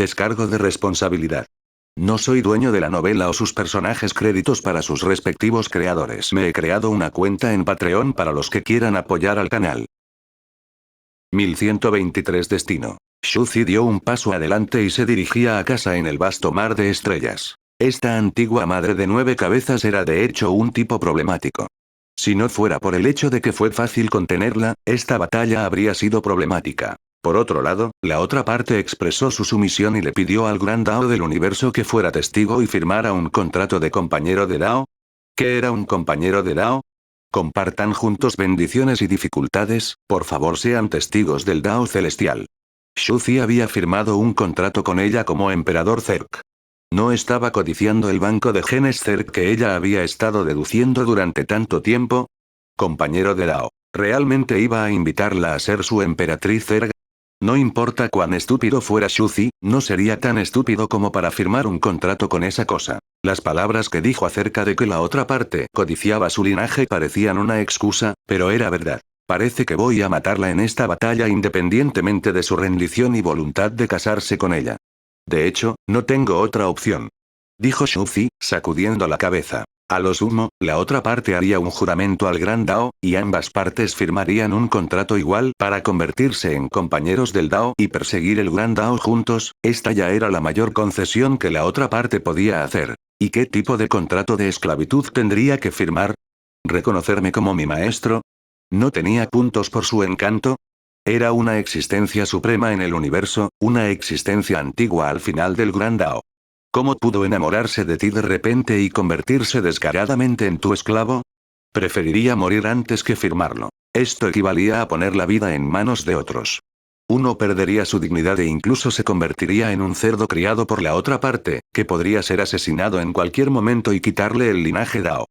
Descargo de responsabilidad. No soy dueño de la novela o sus personajes, créditos para sus respectivos creadores. Me he creado una cuenta en Patreon para los que quieran apoyar al canal. 1123 Destino. Shuzi dio un paso adelante y se dirigía a casa en el vasto mar de estrellas. Esta antigua madre de 9 cabezas era de hecho un tipo problemático. Si no fuera por el hecho de que fue fácil contenerla, esta batalla habría sido problemática. Por otro lado, la otra parte expresó su sumisión y le pidió al gran Dao del universo que fuera testigo y firmara un contrato de compañero de Dao. ¿Qué era un compañero de Dao? Compartan juntos bendiciones y dificultades, por favor sean testigos del Dao celestial. Shuzi había firmado un contrato con ella como emperador Zerg. No estaba codiciando el banco de genes Zerg que ella había estado deduciendo durante tanto tiempo. Compañero de Dao. ¿Realmente iba a invitarla a ser su emperatriz Zerg? No importa cuán estúpido fuera Shuzi, no sería tan estúpido como para firmar un contrato con esa cosa. Las palabras que dijo acerca de que la otra parte codiciaba su linaje parecían una excusa, pero era verdad. Parece que voy a matarla en esta batalla independientemente de su rendición y voluntad de casarse con ella. De hecho, no tengo otra opción. Dijo Shuzi, sacudiendo la cabeza. A lo sumo, la otra parte haría un juramento al gran Dao, y ambas partes firmarían un contrato igual para convertirse en compañeros del Dao y perseguir el gran Dao juntos. Esta ya era la mayor concesión que la otra parte podía hacer. ¿Y qué tipo de contrato de esclavitud tendría que firmar? ¿Reconocerme como mi maestro? ¿No tenía puntos por su encanto? Era una existencia suprema en el universo, una existencia antigua al final del gran Dao. ¿Cómo pudo enamorarse de ti de repente y convertirse descaradamente en tu esclavo? Preferiría morir antes que firmarlo. Esto equivalía a poner la vida en manos de otros. Uno perdería su dignidad e incluso se convertiría en un cerdo criado por la otra parte, que podría ser asesinado en cualquier momento y quitarle el linaje Dao.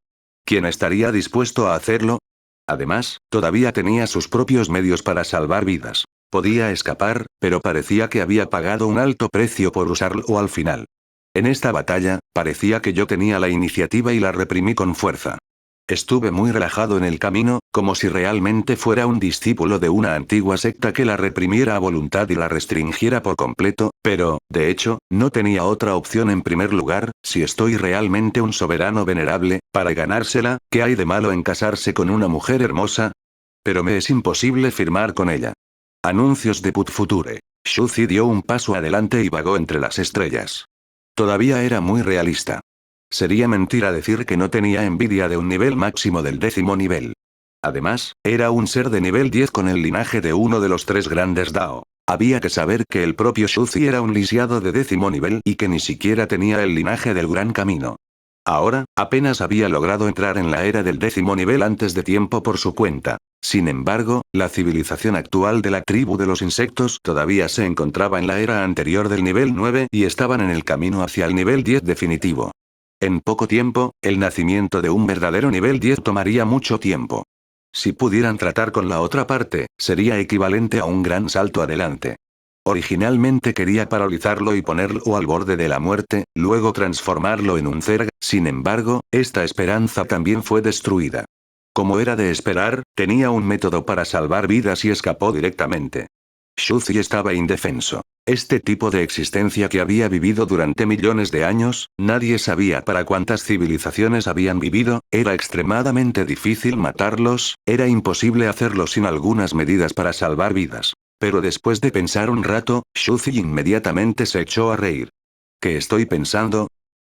¿Quién estaría dispuesto a hacerlo? Además, todavía tenía sus propios medios para salvar vidas. Podía escapar, pero parecía que había pagado un alto precio por usarlo al final. En esta batalla, parecía que yo tenía la iniciativa y la reprimí con fuerza. Estuve muy relajado en el camino, como si realmente fuera un discípulo de una antigua secta que la reprimiera a voluntad y la restringiera por completo, pero, de hecho, no tenía otra opción en primer lugar. Si estoy realmente un soberano venerable, para ganársela, ¿qué hay de malo en casarse con una mujer hermosa? Pero me es imposible firmar con ella. Anuncios de Put Future. Shuzi dio un paso adelante y vagó entre las estrellas. Todavía era muy realista. Sería mentira decir que no tenía envidia de un nivel máximo del 10º nivel. Además, era un ser de nivel 10 con el linaje de uno de los 3 grandes Dao. Había que saber que el propio Shuzi era un lisiado de 10º nivel y que ni siquiera tenía el linaje del Gran Camino. Ahora, apenas había logrado entrar en la era del 10º nivel antes de tiempo por su cuenta. Sin embargo, la civilización actual de la tribu de los insectos todavía se encontraba en la era anterior del nivel 9 y estaban en el camino hacia el nivel 10 definitivo. En poco tiempo, el nacimiento de un verdadero nivel 10 tomaría mucho tiempo. Si pudieran tratar con la otra parte, sería equivalente a un gran salto adelante. Originalmente quería paralizarlo y ponerlo al borde de la muerte, luego transformarlo en un Zerg. Sin embargo, esta esperanza también fue destruida. Como era de esperar, tenía un método para salvar vidas y escapó directamente. Shuzi estaba indefenso. Este tipo de existencia que había vivido durante millones de años, nadie sabía para cuántas civilizaciones habían vivido, era extremadamente difícil matarlos, era imposible hacerlo sin algunas medidas para salvar vidas. Pero después de pensar un rato, Shuzi inmediatamente se echó a reír. ¿Qué estoy pensando?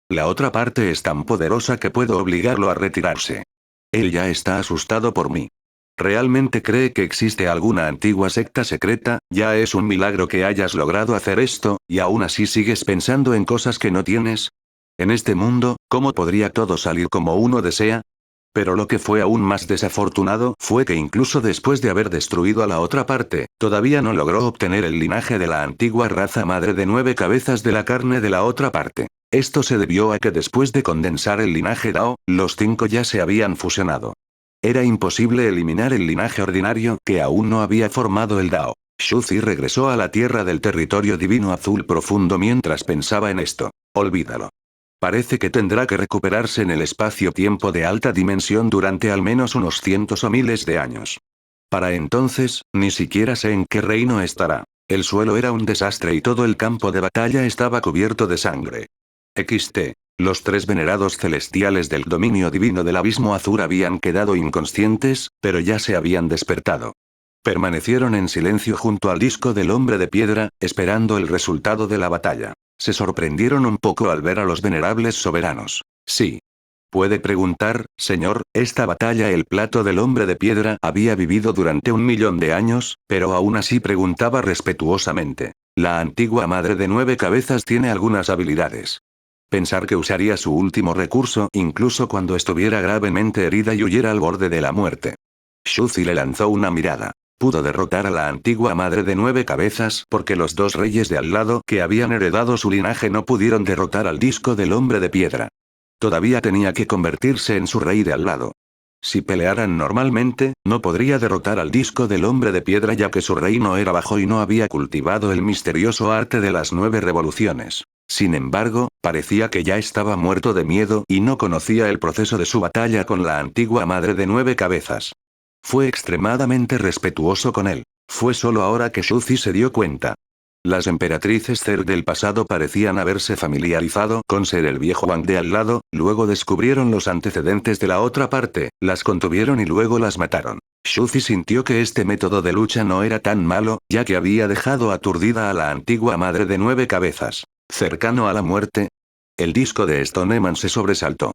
La otra parte es tan poderosa que puedo obligarlo a retirarse. Él ya está asustado por mí. ¿Realmente cree que existe alguna antigua secta secreta? Ya es un milagro que hayas logrado hacer esto, y aún así sigues pensando en cosas que no tienes. En este mundo, ¿cómo podría todo salir como uno desea? Pero lo que fue aún más desafortunado fue que incluso después de haber destruido a la otra parte, todavía no logró obtener el linaje de la antigua raza madre de 9 cabezas de la carne de la otra parte. Esto se debió a que después de condensar el linaje Dao, los 5 ya se habían fusionado. Era imposible eliminar el linaje ordinario que aún no había formado el Dao. Shuzi regresó a la tierra del territorio divino azul profundo mientras pensaba en esto. Olvídalo. Parece que tendrá que recuperarse en el espacio-tiempo de alta dimensión durante al menos unos cientos o miles de años. Para entonces, ni siquiera sé en qué reino estará. El suelo era un desastre y todo el campo de batalla estaba cubierto de sangre. XT. Los tres venerados celestiales del dominio divino del abismo azul habían quedado inconscientes, pero ya se habían despertado. Permanecieron en silencio junto al disco del hombre de piedra, esperando el resultado de la batalla. Se sorprendieron un poco al ver a los venerables soberanos. Sí. Puede preguntar, señor, esta batalla el plato del hombre de piedra había vivido durante 1.000.000 de años, pero aún así preguntaba respetuosamente. La antigua madre de 9 cabezas tiene algunas habilidades. Pensar que usaría su último recurso incluso cuando estuviera gravemente herida y huyera al borde de la muerte. Shuzi le lanzó una mirada. Pudo derrotar a la antigua madre de 9 cabezas porque los dos reyes de al lado que habían heredado su linaje no pudieron derrotar al disco del hombre de piedra. Todavía tenía que convertirse en su rey de al lado. Si pelearan normalmente, no podría derrotar al disco del hombre de piedra ya que su reino era bajo y no había cultivado el misterioso arte de las 9 revoluciones. Sin embargo, parecía que ya estaba muerto de miedo y no conocía el proceso de su batalla con la antigua madre de 9 cabezas. Fue extremadamente respetuoso con él. Fue solo ahora que Shuzi se dio cuenta. Las emperatrices Zer del pasado parecían haberse familiarizado con ser el viejo Wang de al lado, luego descubrieron los antecedentes de la otra parte, las contuvieron y luego las mataron. Shuzi sintió que este método de lucha no era tan malo, ya que había dejado aturdida a la antigua madre de 9 cabezas. Cercano a la muerte, el disco de Stoneman se sobresaltó.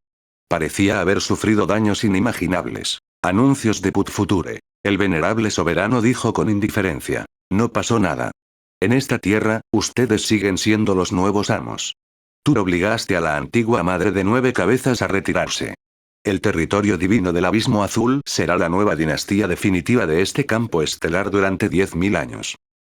Parecía haber sufrido daños inimaginables. Anuncios de Put Future. El venerable soberano dijo con indiferencia. No pasó nada. En esta tierra, ustedes siguen siendo los nuevos amos. Tú obligaste a la antigua madre de 9 cabezas a retirarse. El territorio divino del abismo azul será la nueva dinastía definitiva de este campo estelar durante 10.000 años.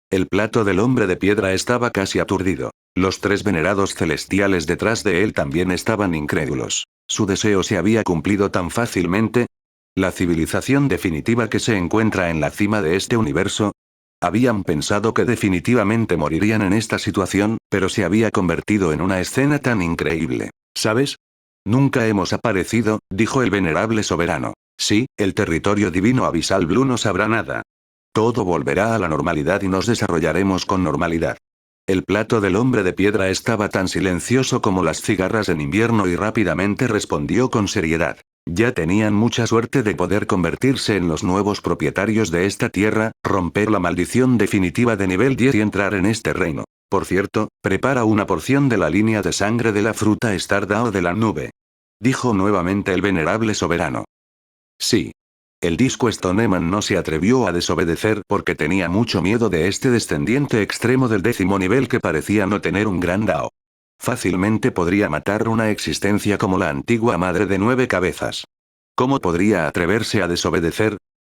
El plato del hombre de piedra estaba casi aturdido. Los tres venerados celestiales detrás de él también estaban incrédulos. Su deseo se había cumplido tan fácilmente. La civilización definitiva que se encuentra en la cima de este universo. Habían pensado que definitivamente morirían en esta situación, pero se había convertido en una escena tan increíble. ¿Sabes? Nunca hemos aparecido, dijo el venerable soberano. Sí, el territorio divino abisal blue no sabrá nada. Todo volverá a la normalidad y nos desarrollaremos con normalidad. El plato del hombre de piedra estaba tan silencioso como las cigarras en invierno y rápidamente respondió con seriedad. Ya tenían mucha suerte de poder convertirse en los nuevos propietarios de esta tierra, romper la maldición definitiva de nivel 10 y entrar en este reino. Por cierto, prepara una porción de la línea de sangre de la fruta Stardao de la nube. Dijo nuevamente el venerable soberano. Sí. El disco Stoneman no se atrevió a desobedecer porque tenía mucho miedo de este descendiente extremo del 10º nivel que parecía no tener un gran Dao. Fácilmente podría matar una existencia como la antigua madre de 9 cabezas. ¿Cómo podría atreverse a desobedecer?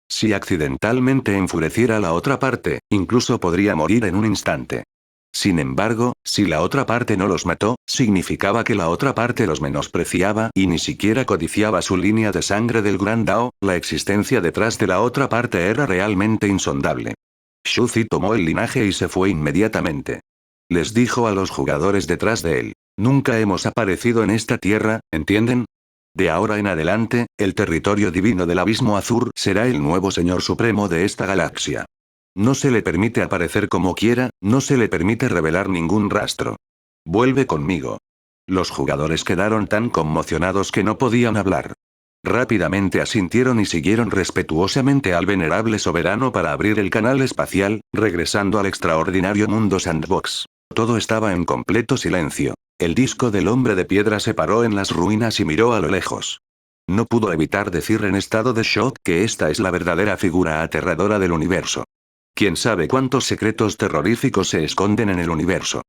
Si accidentalmente enfureciera a la otra parte, incluso podría morir en un instante. Sin embargo, si la otra parte no los mató, significaba que la otra parte los menospreciaba y ni siquiera codiciaba su línea de sangre del Gran Dao, la existencia detrás de la otra parte era realmente insondable. Shuzi tomó el linaje y se fue inmediatamente. Les dijo a los jugadores detrás de él. Nunca hemos aparecido en esta tierra, ¿entienden? De ahora en adelante, el territorio divino del abismo azul será el nuevo señor supremo de esta galaxia. No se le permite aparecer como quiera, no se le permite revelar ningún rastro. Vuelve conmigo. Los jugadores quedaron tan conmocionados que no podían hablar. Rápidamente asintieron y siguieron respetuosamente al venerable soberano para abrir el canal espacial, regresando al extraordinario mundo Sandbox. Todo estaba en completo silencio. El disco del hombre de piedra se paró en las ruinas y miró a lo lejos. No pudo evitar decir en estado de shock que esta es la verdadera figura aterradora del universo. ¿Quién sabe cuántos secretos terroríficos se esconden en el universo?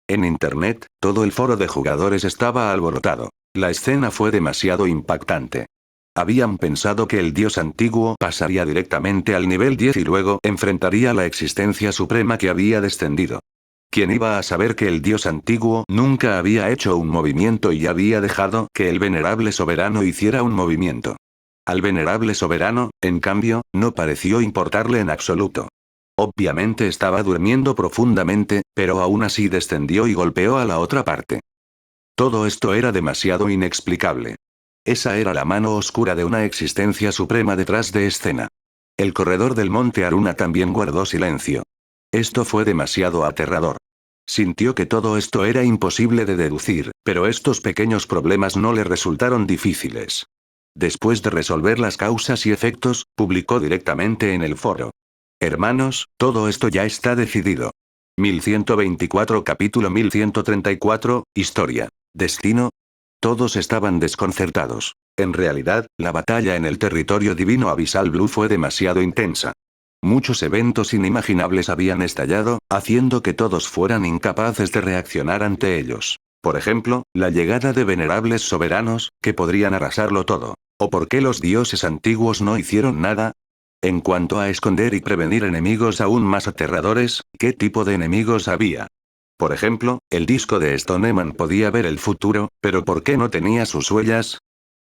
En Internet, todo el foro de jugadores estaba alborotado. La escena fue demasiado impactante. Habían pensado que el dios antiguo pasaría directamente al nivel 10 y luego enfrentaría la existencia suprema que había descendido. ¿Quién iba a saber que el dios antiguo nunca había hecho un movimiento y había dejado que el venerable soberano hiciera un movimiento? Al venerable soberano, en cambio, no pareció importarle en absoluto. Obviamente estaba durmiendo profundamente, pero aún así descendió y golpeó a la otra parte. Todo esto era demasiado inexplicable. Esa era la mano oscura de una existencia suprema detrás de escena. El corredor del monte Aruna también guardó silencio. Esto fue demasiado aterrador. Sintió que todo esto era imposible de deducir, pero estos pequeños problemas no le resultaron difíciles. Después de resolver las causas y efectos, publicó directamente en el foro. Hermanos, todo esto ya está decidido. 1124 capítulo 1134, Historia. Destino. Todos estaban desconcertados. En realidad, la batalla en el territorio divino Abyssal Blue fue demasiado intensa. Muchos eventos inimaginables habían estallado, haciendo que todos fueran incapaces de reaccionar ante ellos. Por ejemplo, la llegada de venerables soberanos, que podrían arrasarlo todo. ¿O por qué los dioses antiguos no hicieron nada? En cuanto a esconder y prevenir enemigos aún más aterradores, ¿qué tipo de enemigos había? Por ejemplo, el disco de Stoneman podía ver el futuro, pero ¿por qué no tenía sus huellas?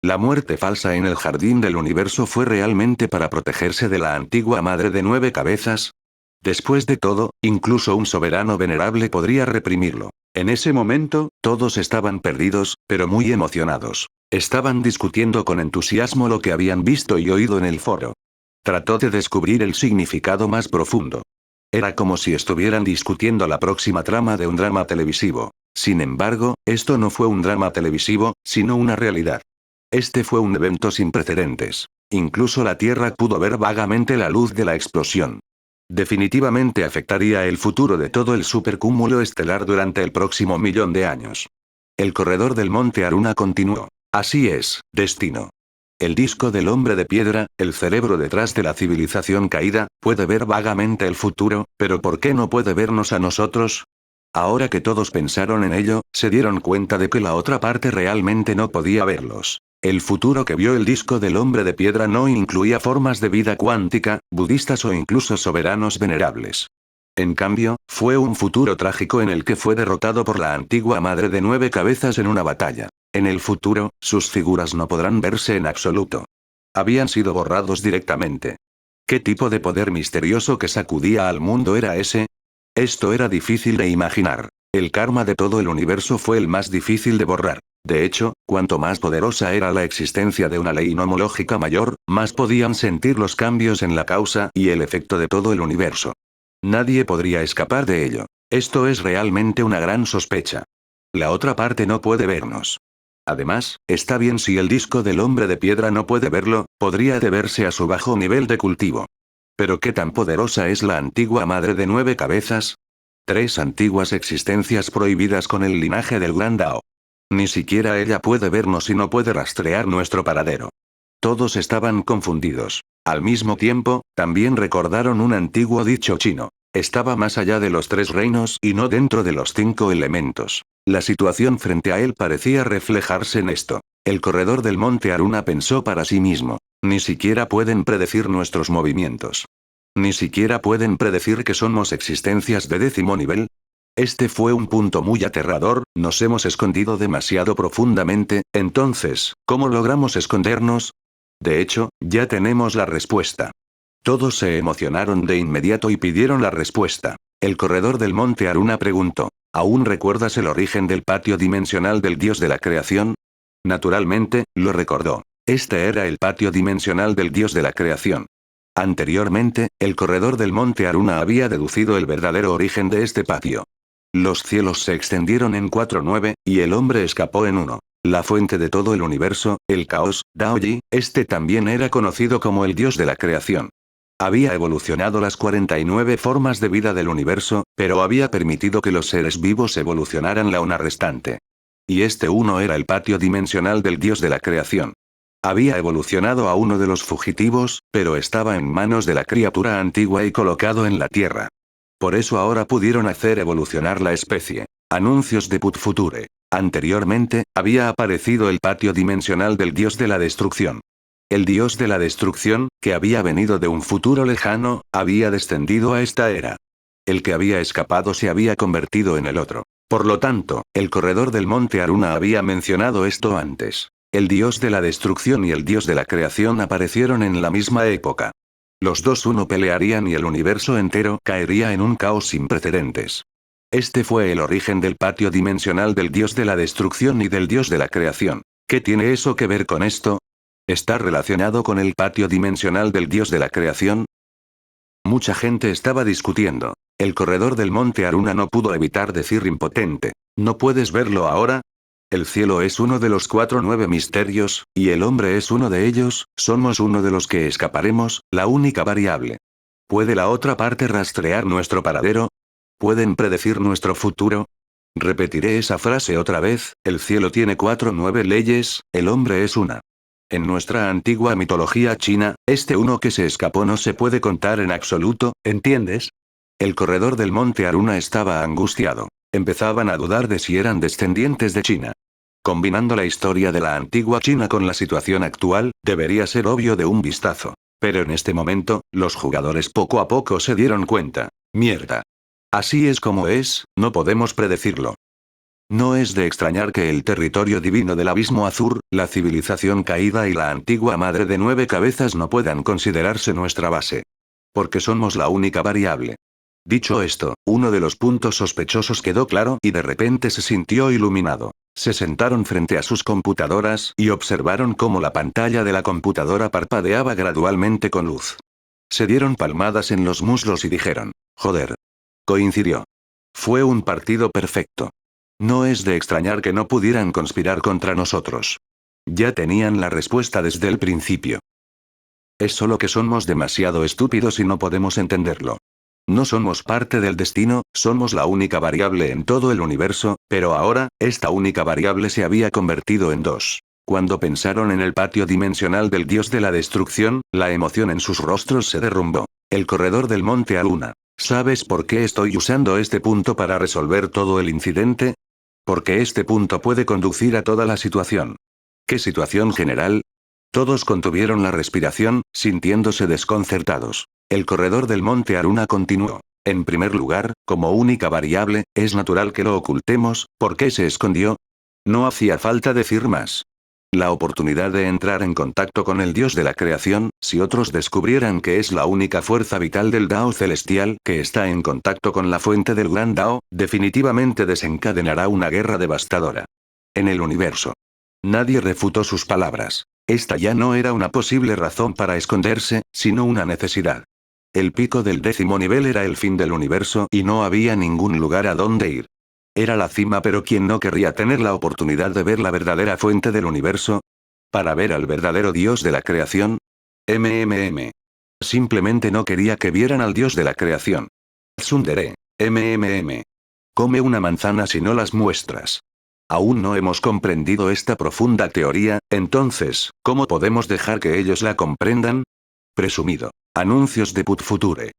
La muerte falsa en el jardín del universo fue realmente para protegerse de la antigua madre de 9 cabezas. Después de todo, incluso un soberano venerable podría reprimirlo. En ese momento, todos estaban perdidos, pero muy emocionados. Estaban discutiendo con entusiasmo lo que habían visto y oído en el foro. Trató de descubrir el significado más profundo. Era como si estuvieran discutiendo la próxima trama de un drama televisivo. Sin embargo, esto no fue un drama televisivo, sino una realidad. Este fue un evento sin precedentes. Incluso la Tierra pudo ver vagamente la luz de la explosión. Definitivamente afectaría el futuro de todo el supercúmulo estelar durante el próximo millón de años. El corredor del monte Aruna continuó. Así es, destino. El disco del hombre de piedra, el cerebro detrás de la civilización caída, puede ver vagamente el futuro, pero ¿por qué no puede vernos a nosotros? Ahora que todos pensaron en ello, se dieron cuenta de que la otra parte realmente no podía verlos. El futuro que vio el disco del hombre de piedra no incluía formas de vida cuántica, budistas o incluso soberanos venerables. En cambio, fue un futuro trágico en el que fue derrotado por la antigua madre de 9 cabezas en una batalla. En el futuro, sus figuras no podrán verse en absoluto. Habían sido borrados directamente. ¿Qué tipo de poder misterioso que sacudía al mundo era ese? Esto era difícil de imaginar. El karma de todo el universo fue el más difícil de borrar. De hecho, cuanto más poderosa era la existencia de una ley nomológica mayor, más podían sentir los cambios en la causa y el efecto de todo el universo. Nadie podría escapar de ello. Esto es realmente una gran sospecha. La otra parte no puede vernos. Además, está bien si el disco del hombre de piedra no puede verlo, podría deberse a su bajo nivel de cultivo. Pero ¿qué tan poderosa es la antigua madre de 9 cabezas? 3 antiguas existencias prohibidas con el linaje del Gran Dao. Ni siquiera ella puede vernos y no puede rastrear nuestro paradero. Todos estaban confundidos. Al mismo tiempo, también recordaron un antiguo dicho chino. Estaba más allá de los 3 reinos y no dentro de los 5 elementos. La situación frente a él parecía reflejarse en esto. El corredor del monte Aruna pensó para sí mismo. Ni siquiera pueden predecir nuestros movimientos. Ni siquiera pueden predecir que somos existencias de 10º nivel. Este fue un punto muy aterrador, nos hemos escondido demasiado profundamente, entonces, ¿cómo logramos escondernos? De hecho, ya tenemos la respuesta. Todos se emocionaron de inmediato y pidieron la respuesta. El corredor del monte Aruna preguntó, ¿aún recuerdas el origen del patio dimensional del dios de la creación? Naturalmente, lo recordó. Este era el patio dimensional del dios de la creación. Anteriormente, el corredor del monte Aruna había deducido el verdadero origen de este patio. Los cielos se extendieron en 4-9, y el hombre escapó en 1. La fuente de todo el universo, el caos, Daoji, este también era conocido como el dios de la creación. Había evolucionado las 49 formas de vida del universo, pero había permitido que los seres vivos evolucionaran la una restante. Y este uno era el patio dimensional del dios de la creación. Había evolucionado a uno de los fugitivos, pero estaba en manos de la criatura antigua y colocado en la tierra. Por eso ahora pudieron hacer evolucionar la especie. Anuncios de Put Future. Anteriormente, había aparecido el patio dimensional del dios de la destrucción. El dios de la destrucción, que había venido de un futuro lejano, había descendido a esta era. El que había escapado se había convertido en el otro. Por lo tanto, el corredor del monte Aruna había mencionado esto antes. El dios de la destrucción y el dios de la creación aparecieron en la misma época. Los dos uno pelearían y el universo entero caería en un caos sin precedentes. Este fue el origen del patio dimensional del dios de la destrucción y del dios de la creación. ¿Qué tiene eso que ver con esto? ¿Está relacionado con el patio dimensional del dios de la creación? Mucha gente estaba discutiendo. El corredor del monte Aruna no pudo evitar decir impotente. ¿No puedes verlo ahora? El cielo es uno de los 9 misterios, y el hombre es uno de ellos, somos uno de los que escaparemos, la única variable. ¿Puede la otra parte rastrear nuestro paradero? ¿Pueden predecir nuestro futuro? Repetiré esa frase otra vez, el cielo tiene 9 leyes, el hombre es una. En nuestra antigua mitología china, este uno que se escapó no se puede contar en absoluto, ¿entiendes? El corredor del monte Aruna estaba angustiado. Empezaban a dudar de si eran descendientes de China. Combinando la historia de la antigua China con la situación actual, debería ser obvio de un vistazo. Pero en este momento, los jugadores poco a poco se dieron cuenta. Mierda. Así es como es, no podemos predecirlo. No es de extrañar que el territorio divino del Abismo Azur, la civilización caída y la antigua madre de 9 cabezas no puedan considerarse nuestra base. Porque somos la única variable. Dicho esto, uno de los puntos sospechosos quedó claro y de repente se sintió iluminado. Se sentaron frente a sus computadoras y observaron cómo la pantalla de la computadora parpadeaba gradualmente con luz. Se dieron palmadas en los muslos y dijeron, joder. Coincidió. Fue un partido perfecto. No es de extrañar que no pudieran conspirar contra nosotros. Ya tenían la respuesta desde el principio. Es solo que somos demasiado estúpidos y no podemos entenderlo. No somos parte del destino, somos la única variable en todo el universo, pero ahora, esta única variable se había convertido en dos. Cuando pensaron en el patio dimensional del dios de la destrucción, la emoción en sus rostros se derrumbó. El corredor del monte Aruna. ¿Sabes por qué estoy usando este punto para resolver todo el incidente? Porque este punto puede conducir a toda la situación. ¿Qué situación general? Todos contuvieron la respiración, sintiéndose desconcertados. El corredor del monte Aruna continuó. En primer lugar, como única variable, es natural que lo ocultemos, ¿por qué se escondió? No hacía falta decir más. La oportunidad de entrar en contacto con el dios de la creación, si otros descubrieran que es la única fuerza vital del Dao celestial que está en contacto con la fuente del gran Dao, definitivamente desencadenará una guerra devastadora. En el universo. Nadie refutó sus palabras. Esta ya no era una posible razón para esconderse, sino una necesidad. El pico del 10º nivel era el fin del universo y no había ningún lugar a donde ir. Era la cima, pero ¿quién no querría tener la oportunidad de ver la verdadera fuente del universo? ¿Para ver al verdadero dios de la creación? Simplemente no quería que vieran al dios de la creación. Tsundere. Come una manzana si no las muestras. Aún no hemos comprendido esta profunda teoría, entonces, ¿cómo podemos dejar que ellos la comprendan? Presumido. Anuncios de Put Future.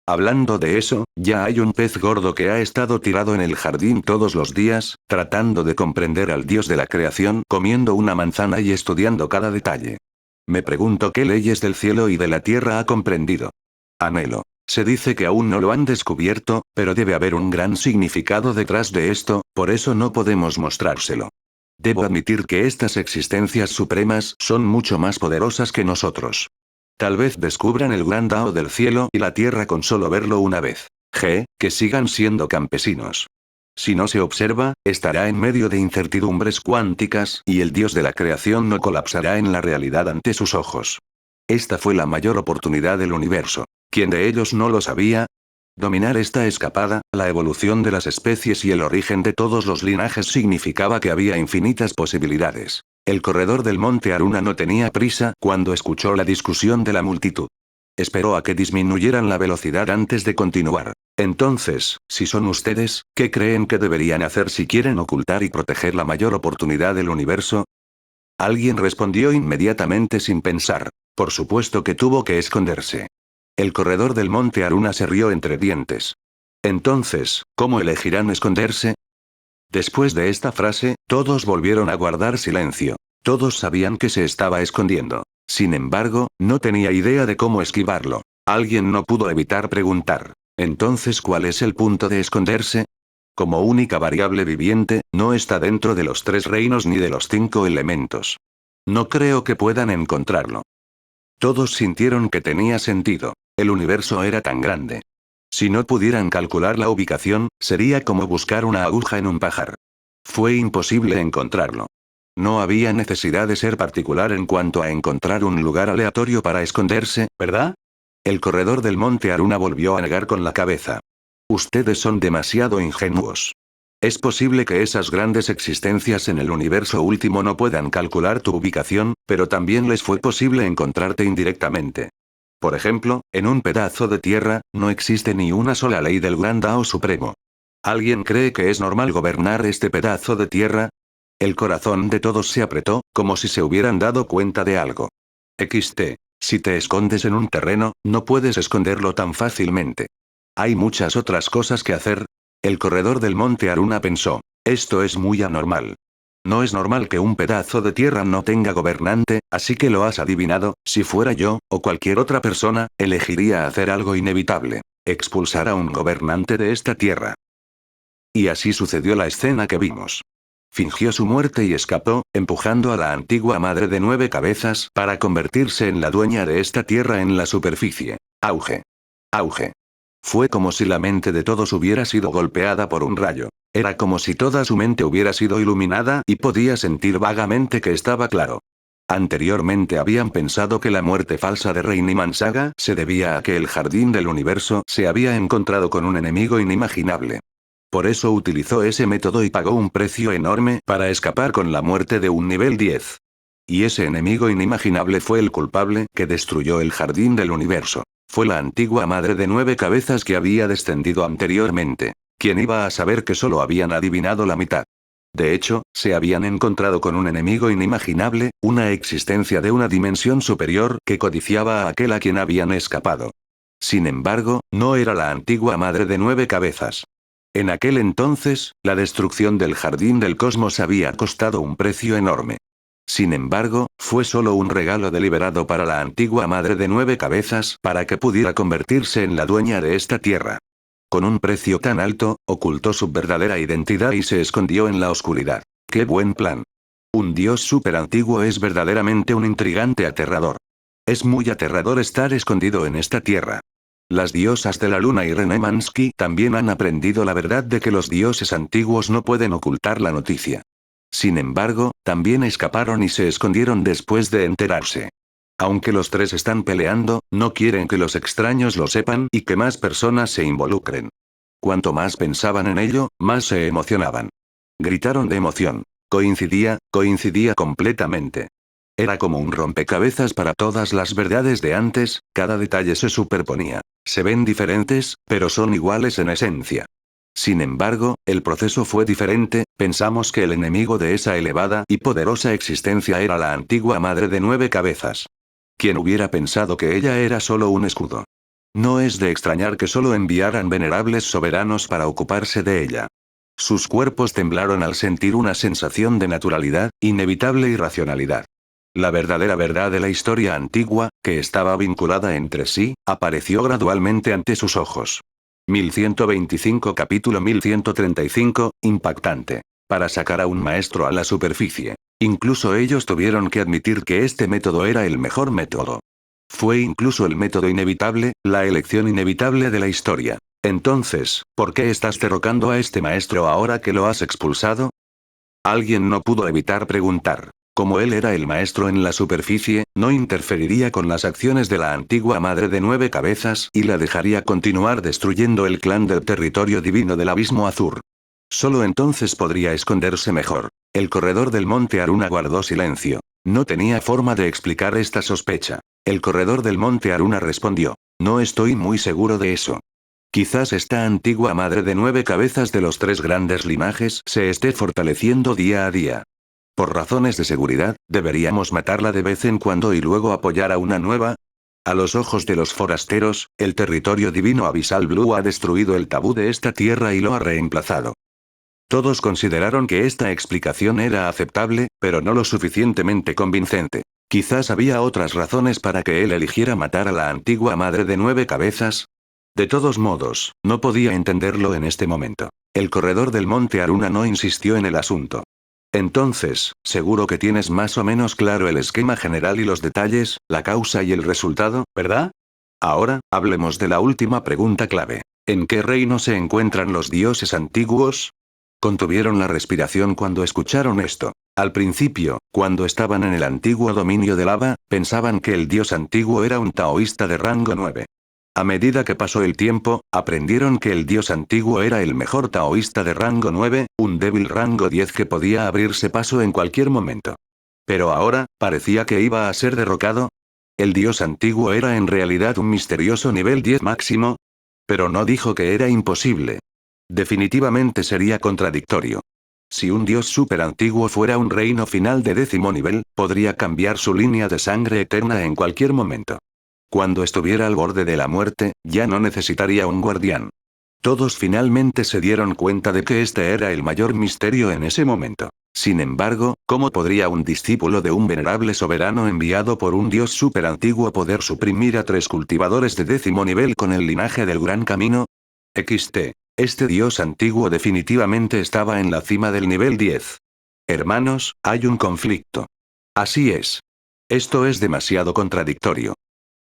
Hablando de eso, ya hay un pez gordo que ha estado tirado en el jardín todos los días, tratando de comprender al dios de la creación, comiendo una manzana y estudiando cada detalle. Me pregunto qué leyes del cielo y de la tierra ha comprendido. Anhelo. Se dice que aún no lo han descubierto, pero debe haber un gran significado detrás de esto, por eso no podemos mostrárselo. Debo admitir que estas existencias supremas son mucho más poderosas que nosotros. Tal vez descubran el gran Dao del cielo y la tierra con solo verlo una vez. Que sigan siendo campesinos. Si no se observa, estará en medio de incertidumbres cuánticas y el dios de la creación no colapsará en la realidad ante sus ojos. Esta fue la mayor oportunidad del universo. ¿Quién de ellos no lo sabía? Dominar esta escapada, la evolución de las especies y el origen de todos los linajes significaba que había infinitas posibilidades. El corredor del monte Aruna no tenía prisa cuando escuchó la discusión de la multitud. Esperó a que disminuyeran la velocidad antes de continuar. Entonces, si son ustedes, ¿qué creen que deberían hacer si quieren ocultar y proteger la mayor oportunidad del universo? Alguien respondió inmediatamente sin pensar. Por supuesto que tuvo que esconderse. El corredor del monte Aruna se rió entre dientes. Entonces, ¿cómo elegirán esconderse? Después de esta frase, todos volvieron a guardar silencio. Todos sabían que se estaba escondiendo. Sin embargo, no tenía idea de cómo esquivarlo. Alguien no pudo evitar preguntar. Entonces, ¿cuál es el punto de esconderse? Como única variable viviente, no está dentro de los 3 reinos ni de los 5 elementos. No creo que puedan encontrarlo. Todos sintieron que tenía sentido. El universo era tan grande. Si no pudieran calcular la ubicación, sería como buscar una aguja en un pajar. Fue imposible encontrarlo. No había necesidad de ser particular en cuanto a encontrar un lugar aleatorio para esconderse, ¿verdad? El corredor del monte Aruna volvió a negar con la cabeza. Ustedes son demasiado ingenuos. Es posible que esas grandes existencias en el universo último no puedan calcular tu ubicación, pero también les fue posible encontrarte indirectamente. Por ejemplo, en un pedazo de tierra, no existe ni una sola ley del Gran Dao Supremo. ¿Alguien cree que es normal gobernar este pedazo de tierra? El corazón de todos se apretó, como si se hubieran dado cuenta de algo. XT. Si te escondes en un terreno, no puedes esconderlo tan fácilmente. Hay muchas otras cosas que hacer. El corredor del monte Aruna pensó. Esto es muy anormal. No es normal que un pedazo de tierra no tenga gobernante, así que lo has adivinado. Si fuera yo, o cualquier otra persona, elegiría hacer algo inevitable. Expulsar a un gobernante de esta tierra. Y así sucedió la escena que vimos. Fingió su muerte y escapó, empujando a la antigua madre de 9 cabezas para convertirse en la dueña de esta tierra en la superficie. Auge. Auge. Fue como si la mente de todos hubiera sido golpeada por un rayo. Era como si toda su mente hubiera sido iluminada y podía sentir vagamente que estaba claro. Anteriormente habían pensado que la muerte falsa de Reiniman Saga se debía a que el jardín del universo se había encontrado con un enemigo inimaginable. Por eso utilizó ese método y pagó un precio enorme para escapar con la muerte de un nivel 10. Y ese enemigo inimaginable fue el culpable que destruyó el jardín del universo. Fue la antigua madre de 9 cabezas que había descendido anteriormente. ¿Quién iba a saber que solo habían adivinado la mitad? De hecho, se habían encontrado con un enemigo inimaginable, una existencia de una dimensión superior que codiciaba a aquel a quien habían escapado. Sin embargo, no era la antigua madre de 9 cabezas. En aquel entonces, la destrucción del jardín del cosmos había costado un precio enorme. Sin embargo, fue solo un regalo deliberado para la antigua madre de 9 cabezas para que pudiera convertirse en la dueña de esta tierra. Con un precio tan alto, ocultó su verdadera identidad y se escondió en la oscuridad. ¡Qué buen plan! Un dios súper antiguo es verdaderamente un intrigante aterrador. Es muy aterrador estar escondido en esta tierra. Las diosas de la luna y René Mansky también han aprendido la verdad de que los dioses antiguos no pueden ocultar la noticia. Sin embargo, también escaparon y se escondieron después de enterarse. Aunque los tres están peleando, no quieren que los extraños lo sepan y que más personas se involucren. Cuanto más pensaban en ello, más se emocionaban. Gritaron de emoción. Coincidía completamente. Era como un rompecabezas para todas las verdades de antes, cada detalle se superponía. Se ven diferentes, pero son iguales en esencia. Sin embargo, el proceso fue diferente, pensamos que el enemigo de esa elevada y poderosa existencia era la antigua madre de 9 cabezas. ¿Quién hubiera pensado que ella era solo un escudo? No es de extrañar que solo enviaran venerables soberanos para ocuparse de ella. Sus cuerpos temblaron al sentir una sensación de naturalidad, inevitable irracionalidad. La verdadera verdad de la historia antigua, que estaba vinculada entre sí, apareció gradualmente ante sus ojos. 1125 Capítulo 1135, impactante. Para sacar a un maestro a la superficie. Incluso ellos tuvieron que admitir que este método era el mejor método. Fue incluso el método inevitable, la elección inevitable de la historia. Entonces, ¿por qué estás derrocando a este maestro ahora que lo has expulsado? Alguien no pudo evitar preguntar. Como él era el maestro en la superficie, no interferiría con las acciones de la antigua madre de 9 cabezas y la dejaría continuar destruyendo el clan del territorio divino del abismo azul. Solo entonces podría esconderse mejor. El corredor del monte Aruna guardó silencio. No tenía forma de explicar esta sospecha. El corredor del monte Aruna respondió. No estoy muy seguro de eso. Quizás esta antigua madre de 9 cabezas de los 3 grandes linajes se esté fortaleciendo día a día. Por razones de seguridad, ¿deberíamos matarla de vez en cuando y luego apoyar a una nueva? A los ojos de los forasteros, el territorio divino Abyssal Blue ha destruido el tabú de esta tierra y lo ha reemplazado. Todos consideraron que esta explicación era aceptable, pero no lo suficientemente convincente. Quizás había otras razones para que él eligiera matar a la antigua madre de 9 cabezas. De todos modos, no podía entenderlo en este momento. El corredor del monte Aruna no insistió en el asunto. Entonces, seguro que tienes más o menos claro el esquema general y los detalles, la causa y el resultado, ¿verdad? Ahora, hablemos de la última pregunta clave. ¿En qué reino se encuentran los dioses antiguos? Contuvieron la respiración cuando escucharon esto. Al principio, cuando estaban en el antiguo dominio de lava, pensaban que el dios antiguo era un taoísta de rango 9. A medida que pasó el tiempo, aprendieron que el dios antiguo era el mejor taoísta de rango 9, un débil rango 10 que podía abrirse paso en cualquier momento. Pero ahora, parecía que iba a ser derrocado. ¿El dios antiguo era en realidad un misterioso nivel 10 máximo? Pero no dijo que era imposible. Definitivamente sería contradictorio. Si un dios súper antiguo fuera un reino final de 10º nivel, podría cambiar su línea de sangre eterna en cualquier momento. Cuando estuviera al borde de la muerte, ya no necesitaría un guardián. Todos finalmente se dieron cuenta de que este era el mayor misterio en ese momento. Sin embargo, ¿cómo podría un discípulo de un venerable soberano enviado por un dios súper antiguo poder suprimir a 3 cultivadores de 10º nivel con el linaje del Gran Camino? Este dios antiguo definitivamente estaba en la cima del nivel 10. Hermanos, hay un conflicto. Así es. Esto es demasiado contradictorio.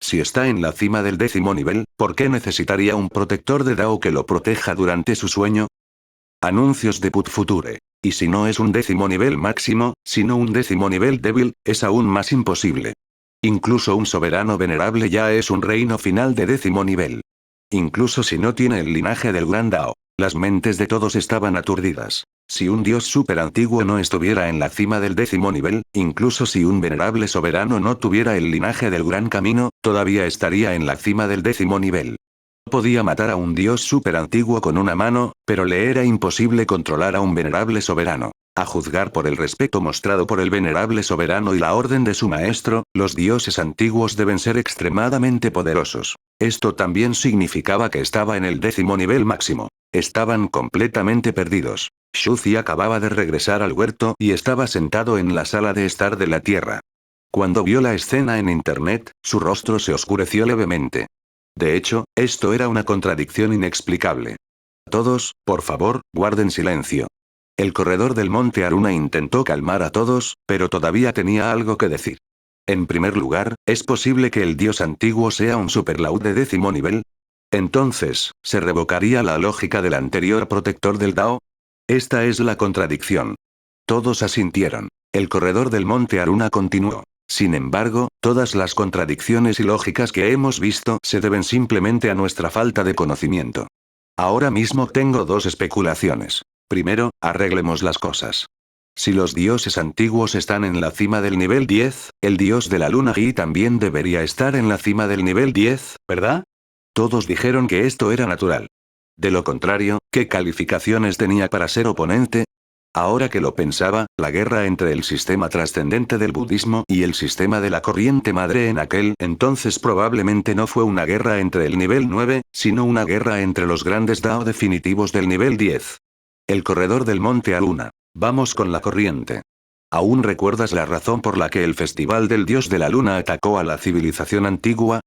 Si está en la cima del 10º nivel, ¿por qué necesitaría un protector de Dao que lo proteja durante su sueño? Anuncios de Put Future. Y si no es un 10º nivel máximo, sino un 10º nivel débil, es aún más imposible. Incluso un soberano venerable ya es un reino final de 10º nivel. Incluso si no tiene el linaje del Gran Dao. Las mentes de todos estaban aturdidas. Si un dios súper antiguo no estuviera en la cima del 10º nivel, incluso si un venerable soberano no tuviera el linaje del Gran Camino, todavía estaría en la cima del 10º nivel. Podía matar a un dios súper antiguo con una mano, pero le era imposible controlar a un venerable soberano. A juzgar por el respeto mostrado por el venerable soberano y la orden de su maestro, los dioses antiguos deben ser extremadamente poderosos. Esto también significaba que estaba en el 10º nivel máximo. Estaban completamente perdidos. Shuzi acababa de regresar al huerto y estaba sentado en la sala de estar de la tierra. Cuando vio la escena en internet, su rostro se oscureció levemente. De hecho, esto era una contradicción inexplicable. Todos, por favor, guarden silencio. El corredor del monte Aruna intentó calmar a todos, pero todavía tenía algo que decir. En primer lugar, ¿es posible que el dios antiguo sea un superlaúd de 10º nivel? Entonces, ¿se revocaría la lógica del anterior protector del Dao? Esta es la contradicción. Todos asintieron. El corredor del monte Aruna continuó. Sin embargo, todas las contradicciones ilógicas que hemos visto se deben simplemente a nuestra falta de conocimiento. Ahora mismo tengo 2 especulaciones. Primero, arreglemos las cosas. Si los dioses antiguos están en la cima del nivel 10, el dios de la luna Yi también debería estar en la cima del nivel 10, ¿verdad? Todos dijeron que esto era natural. De lo contrario, ¿qué calificaciones tenía para ser oponente? Ahora que lo pensaba, la guerra entre el sistema trascendente del budismo y el sistema de la corriente madre en aquel entonces probablemente no fue una guerra entre el nivel 9, sino una guerra entre los grandes Dao definitivos del nivel 10. El corredor del monte Aruna. Vamos con la corriente. ¿Aún recuerdas la razón por la que el festival del dios de la luna atacó a la civilización antigua?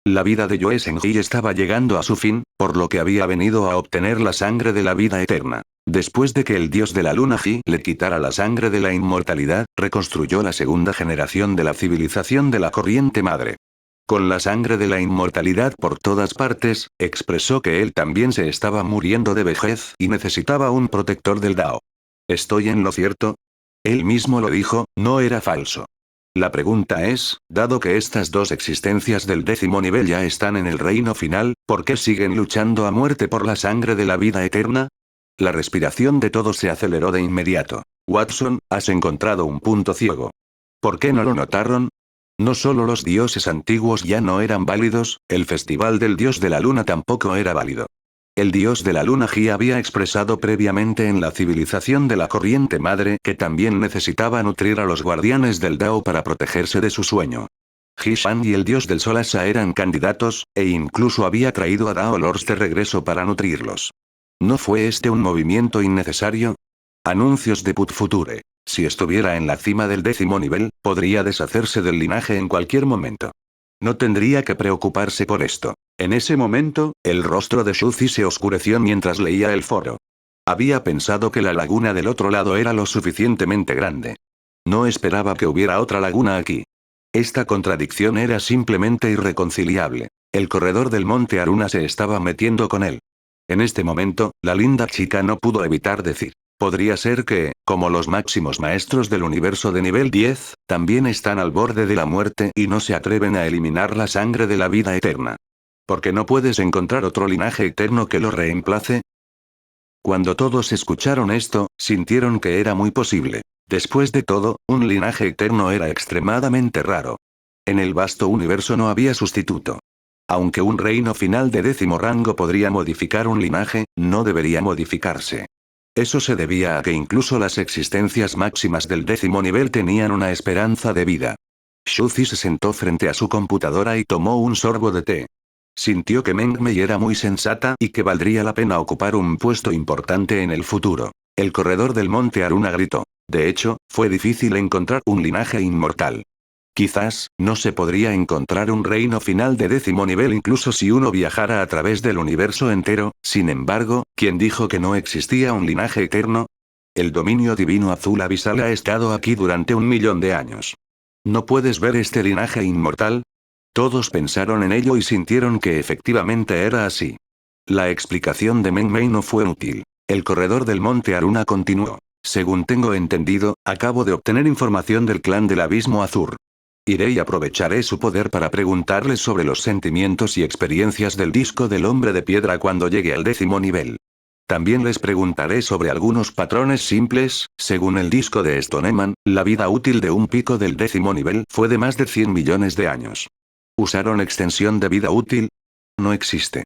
La vida de Yoe Senji estaba llegando a su fin, por lo que había venido a obtener la sangre de la vida eterna. Después de que el dios de la luna Ji le quitara la sangre de la inmortalidad, reconstruyó la segunda generación de la civilización de la corriente madre. Con la sangre de la inmortalidad por todas partes, expresó que él también se estaba muriendo de vejez y necesitaba un protector del Dao. ¿Estoy en lo cierto? Él mismo lo dijo, no era falso. La pregunta es, dado que estas 2 existencias del 10º nivel ya están en el reino final, ¿por qué siguen luchando a muerte por la sangre de la vida eterna? La respiración de todos se aceleró de inmediato. Watson, has encontrado un punto ciego. ¿Por qué no lo notaron? No solo los dioses antiguos ya no eran válidos, el festival del dios de la luna tampoco era válido. El dios de la luna Ji había expresado previamente en la civilización de la corriente madre que también necesitaba nutrir a los guardianes del Dao para protegerse de su sueño. Ji Shan y el dios del sol Asa eran candidatos, e incluso había traído a Dao Lords de regreso para nutrirlos. ¿No fue este un movimiento innecesario? Anuncios de Put Future. Si estuviera en la cima del 10º nivel, podría deshacerse del linaje en cualquier momento. No tendría que preocuparse por esto. En ese momento, el rostro de Shuzi se oscureció mientras leía el foro. Había pensado que la laguna del otro lado era lo suficientemente grande. No esperaba que hubiera otra laguna aquí. Esta contradicción era simplemente irreconciliable. El corredor del monte Aruna se estaba metiendo con él. En este momento, la linda chica no pudo evitar decir. Podría ser que, como los máximos maestros del universo de nivel 10, también están al borde de la muerte y no se atreven a eliminar la sangre de la vida eterna. ¿Por qué no puedes encontrar otro linaje eterno que lo reemplace? Cuando todos escucharon esto, sintieron que era muy posible. Después de todo, un linaje eterno era extremadamente raro. En el vasto universo no había sustituto. Aunque un reino final de 10º rango podría modificar un linaje, no debería modificarse. Eso se debía a que incluso las existencias máximas del 10º nivel tenían una esperanza de vida. Shuzi se sentó frente a su computadora y tomó un sorbo de té. Sintió que Meng Mei era muy sensata y que valdría la pena ocupar un puesto importante en el futuro. El corredor del monte Aruna gritó. De hecho, fue difícil encontrar un linaje inmortal. Quizás, no se podría encontrar un reino final de 10º nivel incluso si uno viajara a través del universo entero, sin embargo, ¿quién dijo que no existía un linaje eterno? El dominio divino azul abisal ha estado aquí durante 1.000.000 de años. ¿No puedes ver este linaje inmortal? Todos pensaron en ello y sintieron que efectivamente era así. La explicación de Meng Mei no fue útil. El corredor del monte Aruna continuó. Según tengo entendido, acabo de obtener información del clan del Abismo Azur. Iré y aprovecharé su poder para preguntarles sobre los sentimientos y experiencias del disco del hombre de piedra cuando llegue al 10º nivel. También les preguntaré sobre algunos patrones simples. Según el disco de Stoneman, la vida útil de un pico del 10º nivel fue de más de 100 millones de años. ¿Usaron extensión de vida útil? No existe.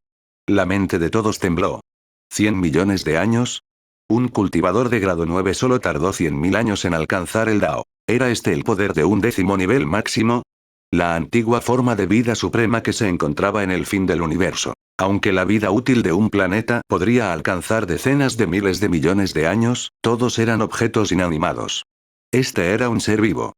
La mente de todos tembló. ¿100 millones de años? Un cultivador de grado 9 solo tardó 100.000 años en alcanzar el Dao. ¿Era este el poder de un 10º nivel máximo? La antigua forma de vida suprema que se encontraba en el fin del universo. Aunque la vida útil de un planeta podría alcanzar decenas de miles de millones de años, todos eran objetos inanimados. Este era un ser vivo.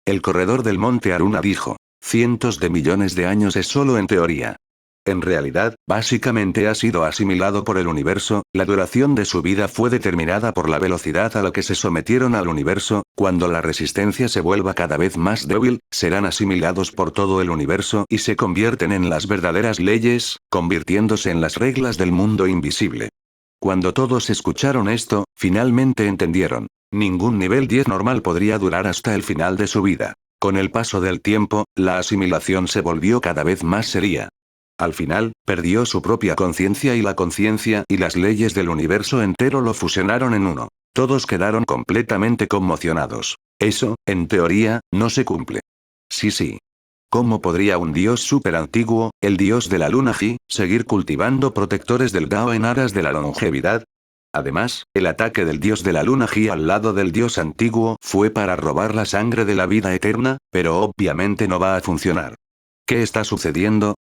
El corredor del monte Aruna dijo. Cientos de millones de años es solo en teoría. En realidad, básicamente ha sido asimilado por el universo. La duración de su vida fue determinada por la velocidad a la que se sometieron al universo. Cuando la resistencia se vuelva cada vez más débil, serán asimilados por todo el universo y se convierten en las verdaderas leyes, convirtiéndose en las reglas del mundo invisible. Cuando todos escucharon esto, finalmente entendieron. Ningún nivel 10 normal podría durar hasta el final de su vida. Con el paso del tiempo, la asimilación se volvió cada vez más seria. Al final, perdió su propia conciencia y la conciencia y las leyes del universo entero lo fusionaron en uno. Todos quedaron completamente conmocionados. Eso, en teoría, no se cumple. Sí. ¿Cómo podría un dios súper antiguo, el dios de la luna Ji, seguir cultivando protectores del Dao en aras de la longevidad? Además, el ataque del dios de la luna Ji al lado del dios antiguo fue para robar la sangre de la vida eterna, pero obviamente no va a funcionar. ¿Qué está sucediendo?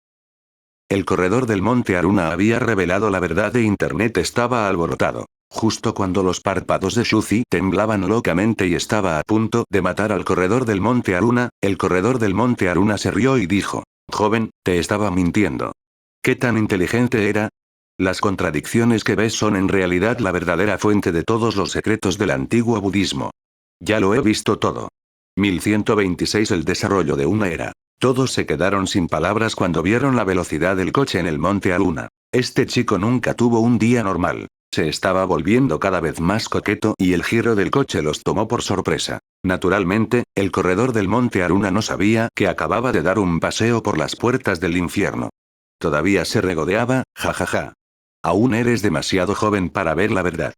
El corredor del monte Aruna había revelado la verdad e Internet estaba alborotado. Justo cuando los párpados de Shuzi temblaban locamente y estaba a punto de matar al corredor del monte Aruna, el corredor del monte Aruna se rió y dijo: «Joven, te estaba mintiendo». ¿Qué tan inteligente era? Las contradicciones que ves son en realidad la verdadera fuente de todos los secretos del antiguo budismo. Ya lo he visto todo. 1126 El desarrollo de una era. Todos se quedaron sin palabras cuando vieron la velocidad del coche en el monte Aruna. Este chico nunca tuvo un día normal. Se estaba volviendo cada vez más coqueto y el giro del coche los tomó por sorpresa. Naturalmente, el corredor del monte Aruna no sabía que acababa de dar un paseo por las puertas del infierno. Todavía se regodeaba, jajaja. Aún eres demasiado joven para ver la verdad.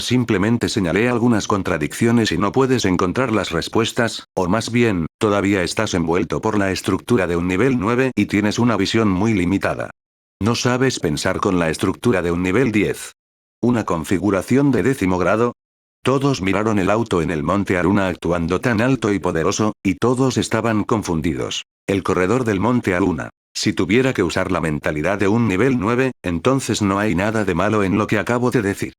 Simplemente señalé algunas contradicciones y no puedes encontrar las respuestas, o más bien, todavía estás envuelto por la estructura de un nivel 9 y tienes una visión muy limitada. No sabes pensar con la estructura de un nivel 10. ¿Una configuración de 10º grado? Todos miraron el auto en el monte Aruna actuando tan alto y poderoso, y todos estaban confundidos. El corredor del monte Aruna. Si tuviera que usar la mentalidad de un nivel 9, entonces no hay nada de malo en lo que acabo de decir.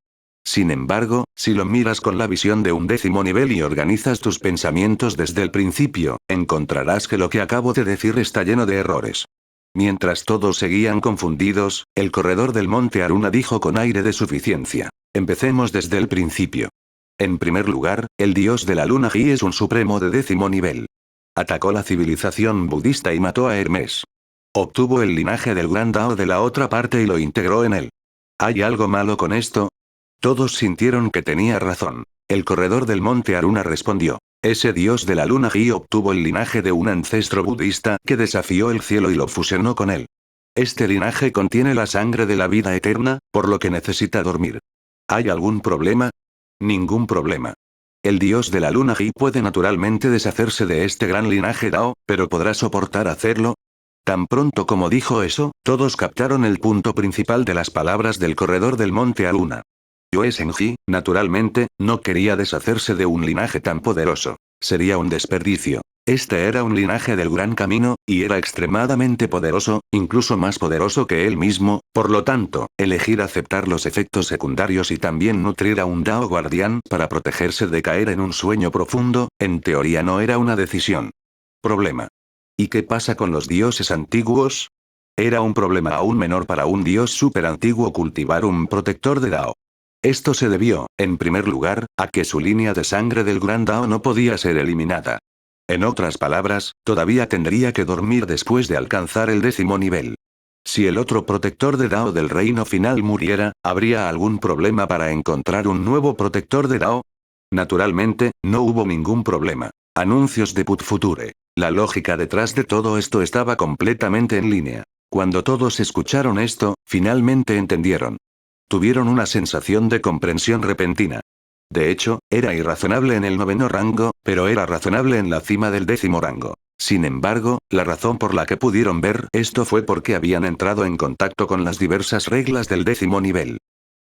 Sin embargo, si lo miras con la visión de un 10º nivel y organizas tus pensamientos desde el principio, encontrarás que lo que acabo de decir está lleno de errores. Mientras todos seguían confundidos, el corredor del monte Aruna dijo con aire de suficiencia. Empecemos desde el principio. En primer lugar, el dios de la luna Ji es un supremo de 10º nivel. Atacó la civilización budista y mató a Hermes. Obtuvo el linaje del gran Dao de la otra parte y lo integró en él. ¿Hay algo malo con esto? Todos sintieron que tenía razón. El corredor del monte Aruna respondió. Ese dios de la luna Ji obtuvo el linaje de un ancestro budista que desafió el cielo y lo fusionó con él. Este linaje contiene la sangre de la vida eterna, por lo que necesita dormir. ¿Hay algún problema? Ningún problema. El dios de la luna Ji puede naturalmente deshacerse de este gran linaje Dao, pero ¿podrá soportar hacerlo? Tan pronto como dijo eso, todos captaron el punto principal de las palabras del corredor del monte Aluna. Yue Senji, naturalmente, no quería deshacerse de un linaje tan poderoso. Sería un desperdicio. Este era un linaje del gran camino, y era extremadamente poderoso, incluso más poderoso que él mismo, por lo tanto, elegir aceptar los efectos secundarios y también nutrir a un Dao guardián para protegerse de caer en un sueño profundo, en teoría no era una decisión. Problema. ¿Y qué pasa con los dioses antiguos? Era un problema aún menor para un dios súper antiguo cultivar un protector de Dao. Esto se debió, en primer lugar, a que su línea de sangre del Gran Dao no podía ser eliminada. En otras palabras, todavía tendría que dormir después de alcanzar el 10º nivel. Si el otro protector de Dao del reino final muriera, ¿habría algún problema para encontrar un nuevo protector de Dao? Naturalmente, no hubo ningún problema. Anuncios de Put Future. La lógica detrás de todo esto estaba completamente en línea. Cuando todos escucharon esto, finalmente entendieron. Tuvieron una sensación de comprensión repentina. De hecho, era irrazonable en el 9º rango, pero era razonable en la cima del 10º rango. Sin embargo, la razón por la que pudieron ver esto fue porque habían entrado en contacto con las diversas reglas del 10º nivel.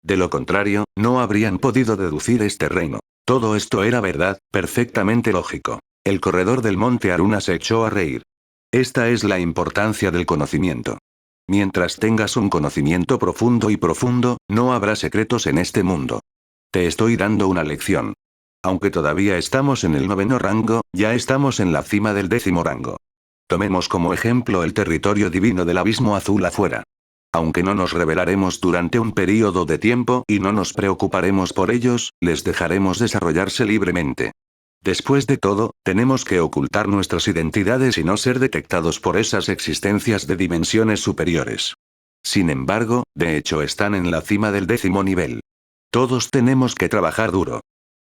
De lo contrario, no habrían podido deducir este reino. Todo esto era verdad, perfectamente lógico. El corredor del monte Aruna se echó a reír. Esta es la importancia del conocimiento. Mientras tengas un conocimiento profundo, no habrá secretos en este mundo. Te estoy dando una lección. Aunque todavía estamos en el 9º rango, ya estamos en la cima del 10º rango. Tomemos como ejemplo el territorio divino del abismo azul afuera. Aunque no nos revelaremos durante un período de tiempo y no nos preocuparemos por ellos, les dejaremos desarrollarse libremente. Después de todo, tenemos que ocultar nuestras identidades y no ser detectados por esas existencias de dimensiones superiores. Sin embargo, de hecho están en la cima del 10º nivel. Todos tenemos que trabajar duro.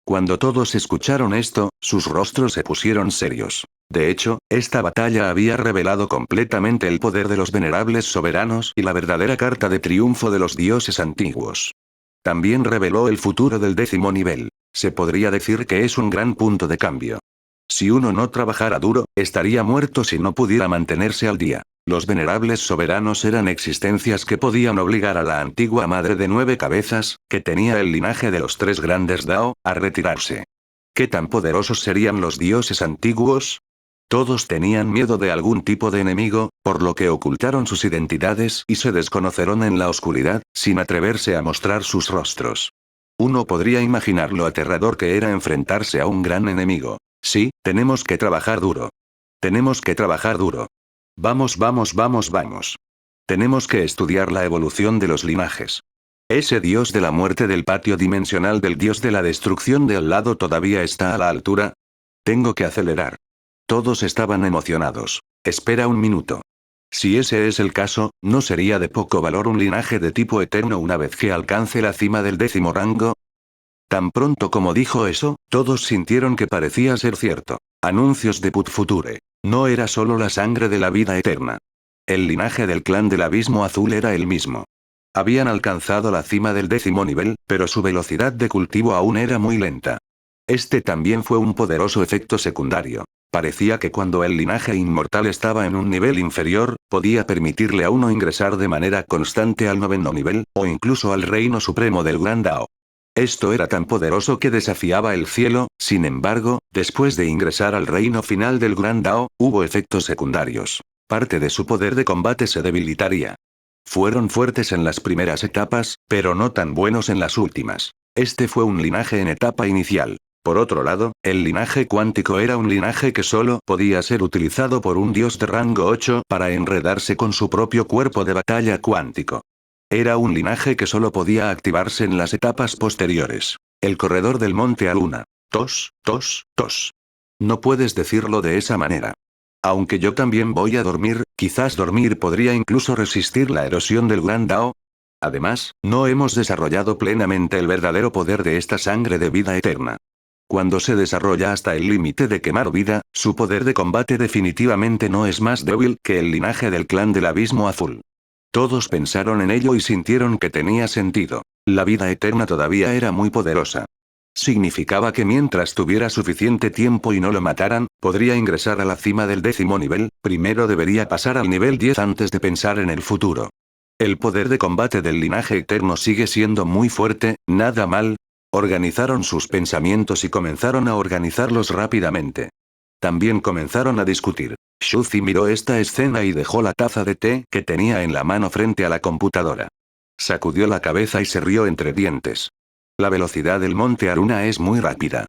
Cuando todos escucharon esto, sus rostros se pusieron serios. De hecho, esta batalla había revelado completamente el poder de los venerables soberanos y la verdadera carta de triunfo de los dioses antiguos. También reveló el futuro del 10º nivel. Se podría decir que es un gran punto de cambio. Si uno no trabajara duro, estaría muerto si no pudiera mantenerse al día. Los venerables soberanos eran existencias que podían obligar a la antigua madre de 9 cabezas, que tenía el linaje de los 3 grandes Dao, a retirarse. ¿Qué tan poderosos serían los dioses antiguos? Todos tenían miedo de algún tipo de enemigo, por lo que ocultaron sus identidades y se desconocieron en la oscuridad, sin atreverse a mostrar sus rostros. Uno podría imaginar lo aterrador que era enfrentarse a un gran enemigo. Sí, tenemos que trabajar duro. Tenemos que trabajar duro. Vamos. Tenemos que estudiar la evolución de los linajes. Ese dios de la muerte del patio dimensional del dios de la destrucción de al lado todavía está a la altura. Tengo que acelerar. Todos estaban emocionados. Espera un minuto. Si ese es el caso, ¿no sería de poco valor un linaje de tipo eterno una vez que alcance la cima del 10º rango? Tan pronto como dijo eso, todos sintieron que parecía ser cierto. Anuncios de Put Future. No era solo la sangre de la vida eterna. El linaje del clan del abismo azul era el mismo. Habían alcanzado la cima del 10º nivel, pero su velocidad de cultivo aún era muy lenta. Este también fue un poderoso efecto secundario. Parecía que cuando el linaje inmortal estaba en un nivel inferior, podía permitirle a uno ingresar de manera constante al 9º nivel, o incluso al reino supremo del Gran Dao. Esto era tan poderoso que desafiaba el cielo, sin embargo, después de ingresar al reino final del Gran Dao, hubo efectos secundarios. Parte de su poder de combate se debilitaría. Fueron fuertes en las primeras etapas, pero no tan buenos en las últimas. Este fue un linaje en etapa inicial. Por otro lado, el linaje cuántico era un linaje que solo podía ser utilizado por un dios de rango 8 para enredarse con su propio cuerpo de batalla cuántico. Era un linaje que solo podía activarse en las etapas posteriores. El corredor del monte Aluna. Tos. No puedes decirlo de esa manera. Aunque yo también voy a dormir, quizás dormir podría incluso resistir la erosión del Gran Dao. Además, no hemos desarrollado plenamente el verdadero poder de esta sangre de vida eterna. Cuando se desarrolla hasta el límite de quemar vida, su poder de combate definitivamente no es más débil que el linaje del clan del abismo azul. Todos pensaron en ello y sintieron que tenía sentido. La vida eterna todavía era muy poderosa. Significaba que mientras tuviera suficiente tiempo y no lo mataran, podría ingresar a la cima del 10º nivel. Primero debería pasar al nivel 10 antes de pensar en el futuro. El poder de combate del linaje eterno sigue siendo muy fuerte, nada mal. Organizaron sus pensamientos y comenzaron a organizarlos rápidamente. También comenzaron a discutir. Shuzi miró esta escena y dejó la taza de té que tenía en la mano frente a la computadora. Sacudió la cabeza y se rió entre dientes. La velocidad del monte Aruna es muy rápida.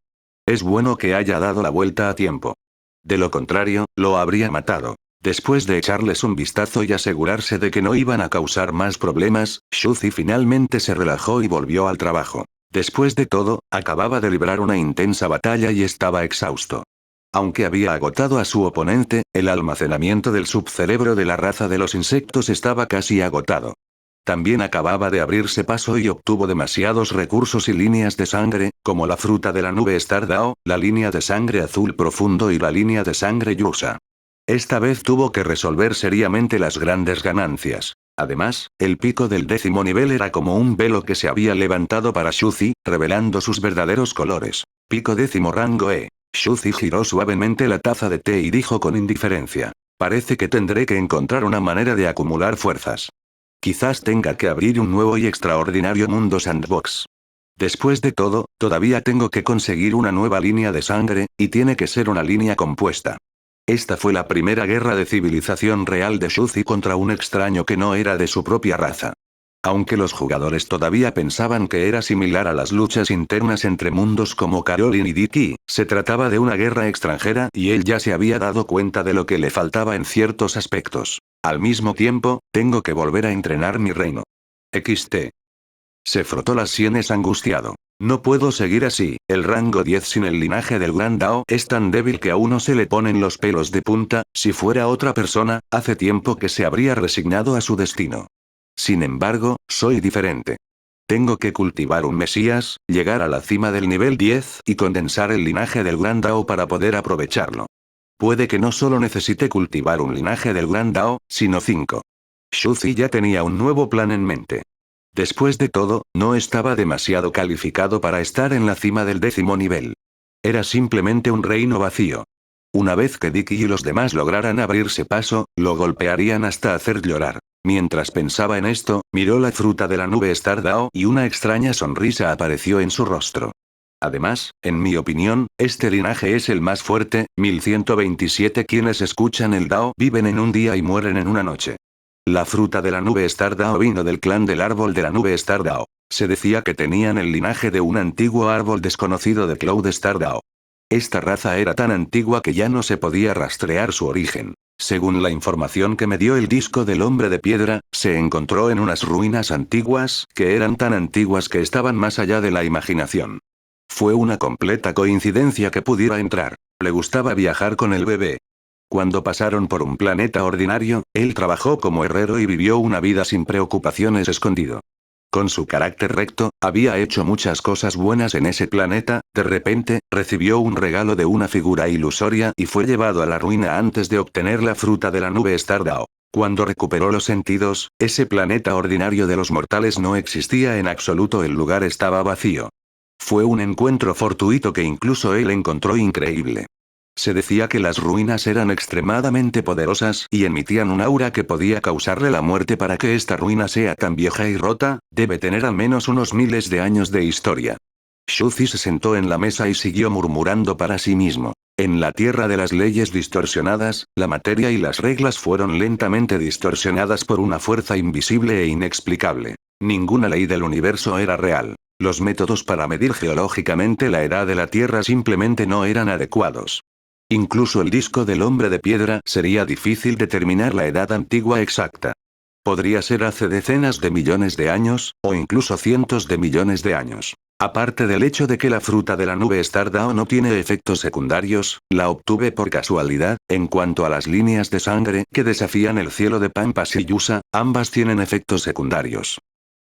Es bueno que haya dado la vuelta a tiempo. De lo contrario, lo habría matado. Después de echarles un vistazo y asegurarse de que no iban a causar más problemas, Shuzi finalmente se relajó y volvió al trabajo. Después de todo, acababa de librar una intensa batalla y estaba exhausto. Aunque había agotado a su oponente, el almacenamiento del subcerebro de la raza de los insectos estaba casi agotado. También acababa de abrirse paso y obtuvo demasiados recursos y líneas de sangre, como la fruta de la nube Stardao, la línea de sangre azul profundo y la línea de sangre Yusa. Esta vez tuvo que resolver seriamente las grandes ganancias. Además, el pico del 10º nivel era como un velo que se había levantado para Shuzi, revelando sus verdaderos colores. Pico 10º rango E. Shuzi giró suavemente la taza de té y dijo con indiferencia. Parece que tendré que encontrar una manera de acumular fuerzas. Quizás tenga que abrir un nuevo y extraordinario mundo sandbox. Después de todo, todavía tengo que conseguir una nueva línea de sangre, y tiene que ser una línea compuesta. Esta fue la primera guerra de civilización real de Shuzi contra un extraño que no era de su propia raza. Aunque los jugadores todavía pensaban que era similar a las luchas internas entre mundos como Caroline y Diki, se trataba de una guerra extranjera y él ya se había dado cuenta de lo que le faltaba en ciertos aspectos. Al mismo tiempo, tengo que volver a entrenar mi reino. XT. Se frotó las sienes angustiado. No puedo seguir así, el rango 10 sin el linaje del Gran Dao es tan débil que a uno se le ponen los pelos de punta. Si fuera otra persona, hace tiempo que se habría resignado a su destino. Sin embargo, soy diferente. Tengo que cultivar un Mesías, llegar a la cima del nivel 10 y condensar el linaje del Gran Dao para poder aprovecharlo. Puede que no solo necesite cultivar un linaje del Gran Dao, sino 5. Shuzi ya tenía un nuevo plan en mente. Después de todo, no estaba demasiado calificado para estar en la cima del 10º nivel. Era simplemente un reino vacío. Una vez que Diki y los demás lograran abrirse paso, lo golpearían hasta hacer llorar. Mientras pensaba en esto, miró la fruta de la nube Stardao y una extraña sonrisa apareció en su rostro. Además, en mi opinión, este linaje es el más fuerte. 1127 quienes escuchan el Dao viven en un día y mueren en una noche. La fruta de la nube Stardao vino del clan del árbol de la nube Stardao. Se decía que tenían el linaje de un antiguo árbol desconocido de Cloud Stardao. Esta raza era tan antigua que ya no se podía rastrear su origen. Según la información que me dio el disco del hombre de piedra, se encontró en unas ruinas antiguas, que eran tan antiguas que estaban más allá de la imaginación. Fue una completa coincidencia que pudiera entrar. Le gustaba viajar con el bebé. Cuando pasaron por un planeta ordinario, él trabajó como herrero y vivió una vida sin preocupaciones escondido. Con su carácter recto, había hecho muchas cosas buenas en ese planeta. De repente, recibió un regalo de una figura ilusoria y fue llevado a la ruina antes de obtener la fruta de la nube Stardao. Cuando recuperó los sentidos, ese planeta ordinario de los mortales no existía en absoluto, el lugar estaba vacío. Fue un encuentro fortuito que incluso él encontró increíble. Se decía que las ruinas eran extremadamente poderosas y emitían un aura que podía causarle la muerte. Para que esta ruina sea tan vieja y rota, debe tener al menos unos miles de años de historia. Shuzi se sentó en la mesa y siguió murmurando para sí mismo. En la tierra de las leyes distorsionadas, la materia y las reglas fueron lentamente distorsionadas por una fuerza invisible e inexplicable. Ninguna ley del universo era real. Los métodos para medir geológicamente la edad de la Tierra simplemente no eran adecuados. Incluso el disco del hombre de piedra sería difícil determinar la edad antigua exacta. Podría ser hace decenas de millones de años, o incluso cientos de millones de años. Aparte del hecho de que la fruta de la nube Stardao no tiene efectos secundarios, la obtuve por casualidad. En cuanto a las líneas de sangre que desafían el cielo de Pampas y Yusa, ambas tienen efectos secundarios.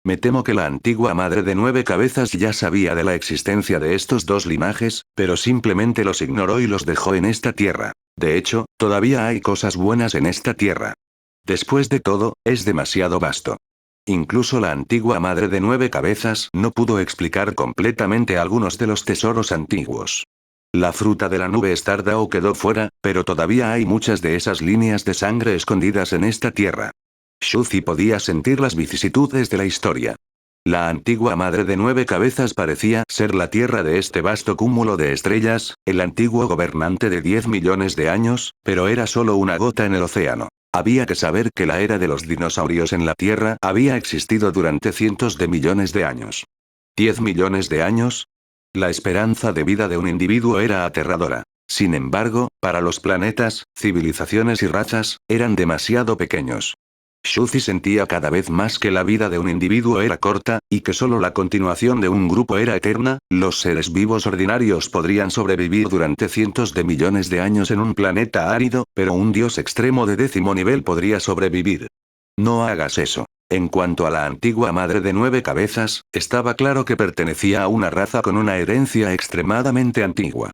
Me temo que la antigua madre de 9 cabezas ya sabía de la existencia de estos dos linajes, pero simplemente los ignoró y los dejó en esta tierra. De hecho, todavía hay cosas buenas en esta tierra. Después de todo, es demasiado vasto. Incluso la antigua madre de 9 cabezas no pudo explicar completamente algunos de los tesoros antiguos. La fruta de la nube Stardao quedó fuera, pero todavía hay muchas de esas líneas de sangre escondidas en esta tierra. Shuzi podía sentir las vicisitudes de la historia. La antigua madre de 9 cabezas parecía ser la tierra de este vasto cúmulo de estrellas, el antiguo gobernante de 10 millones de años, pero era solo una gota en el océano. Había que saber que la era de los dinosaurios en la Tierra había existido durante cientos de millones de años. ¿10 millones de años? La esperanza de vida de un individuo era aterradora. Sin embargo, para los planetas, civilizaciones y razas, eran demasiado pequeños. Shuzi sentía cada vez más que la vida de un individuo era corta, y que solo la continuación de un grupo era eterna. Los seres vivos ordinarios podrían sobrevivir durante cientos de millones de años en un planeta árido, pero un dios extremo de 10º nivel podría sobrevivir. No hagas eso. En cuanto a la antigua madre de 9 cabezas, estaba claro que pertenecía a una raza con una herencia extremadamente antigua.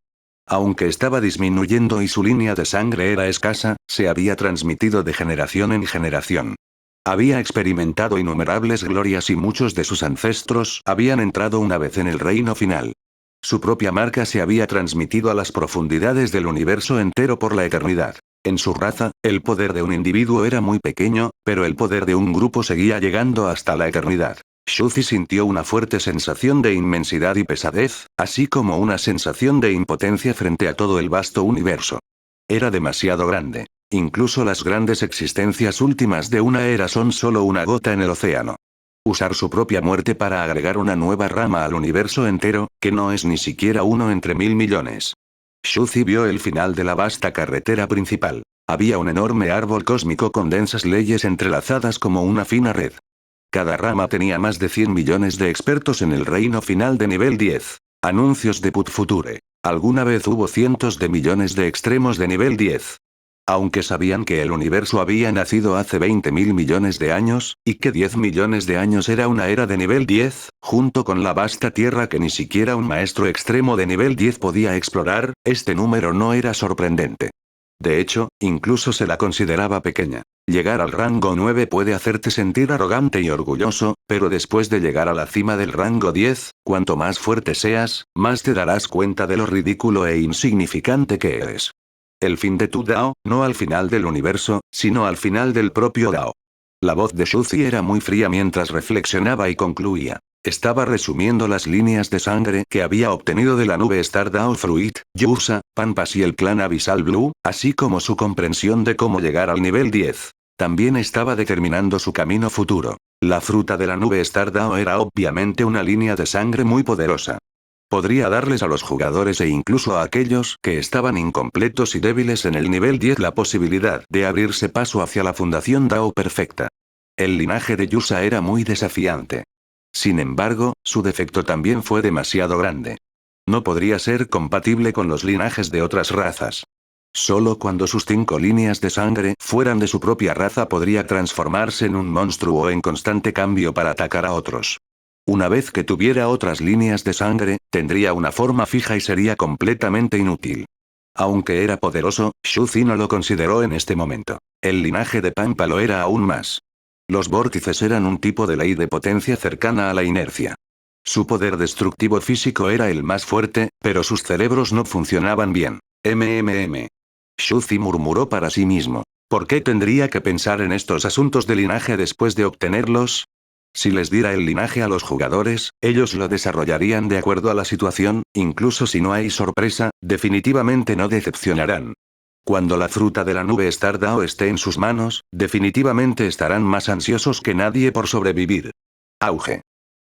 Aunque estaba disminuyendo y su línea de sangre era escasa, se había transmitido de generación en generación. Había experimentado innumerables glorias y muchos de sus ancestros habían entrado una vez en el reino final. Su propia marca se había transmitido a las profundidades del universo entero por la eternidad. En su raza, el poder de un individuo era muy pequeño, pero el poder de un grupo seguía llegando hasta la eternidad. Shuzi sintió una fuerte sensación de inmensidad y pesadez, así como una sensación de impotencia frente a todo el vasto universo. Era demasiado grande. Incluso las grandes existencias últimas de una era son solo una gota en el océano. Usar su propia muerte para agregar una nueva rama al universo entero, que no es ni siquiera uno entre 1000 millones. Shuzi vio el final de la vasta carretera principal. Había un enorme árbol cósmico con densas leyes entrelazadas como una fina red. Cada rama tenía más de 100 millones de expertos en el reino final de nivel 10. Anuncios de Put Future. Alguna vez hubo cientos de millones de extremos de nivel 10. Aunque sabían que el universo había nacido hace 20.000 millones de años, y que 10 millones de años era una era de nivel 10, junto con la vasta tierra que ni siquiera un maestro extremo de nivel 10 podía explorar, este número no era sorprendente. De hecho, incluso se la consideraba pequeña. Llegar al rango 9 puede hacerte sentir arrogante y orgulloso, pero después de llegar a la cima del rango 10, cuanto más fuerte seas, más te darás cuenta de lo ridículo e insignificante que eres. El fin de tu Dao, no al final del universo, sino al final del propio Dao. La voz de Shuzi era muy fría mientras reflexionaba y concluía. Estaba resumiendo las líneas de sangre que había obtenido de la nube Stardao Fruit, Yusa, Pampas y el clan Abyssal Blue, así como su comprensión de cómo llegar al nivel 10. También estaba determinando su camino futuro. La fruta de la nube Stardao era obviamente una línea de sangre muy poderosa. Podría darles a los jugadores e incluso a aquellos que estaban incompletos y débiles en el nivel 10 la posibilidad de abrirse paso hacia la fundación Dao perfecta. El linaje de Yusa era muy desafiante. Sin embargo, su defecto también fue demasiado grande. No podría ser compatible con los linajes de otras razas. Solo cuando sus 5 líneas de sangre fueran de su propia raza podría transformarse en un monstruo en constante cambio para atacar a otros. Una vez que tuviera otras líneas de sangre, tendría una forma fija y sería completamente inútil. Aunque era poderoso, Shuzi no lo consideró en este momento. El linaje de Pampa lo era aún más. Los vórtices eran un tipo de ley de potencia cercana a la inercia. Su poder destructivo físico era el más fuerte, pero sus cerebros no funcionaban bien. Shuzi murmuró para sí mismo. ¿Por qué tendría que pensar en estos asuntos de linaje después de obtenerlos? Si les diera el linaje a los jugadores, ellos lo desarrollarían de acuerdo a la situación, incluso si no hay sorpresa, definitivamente no decepcionarán. Cuando la fruta de la nube Stardao esté en sus manos, definitivamente estarán más ansiosos que nadie por sobrevivir. Auge.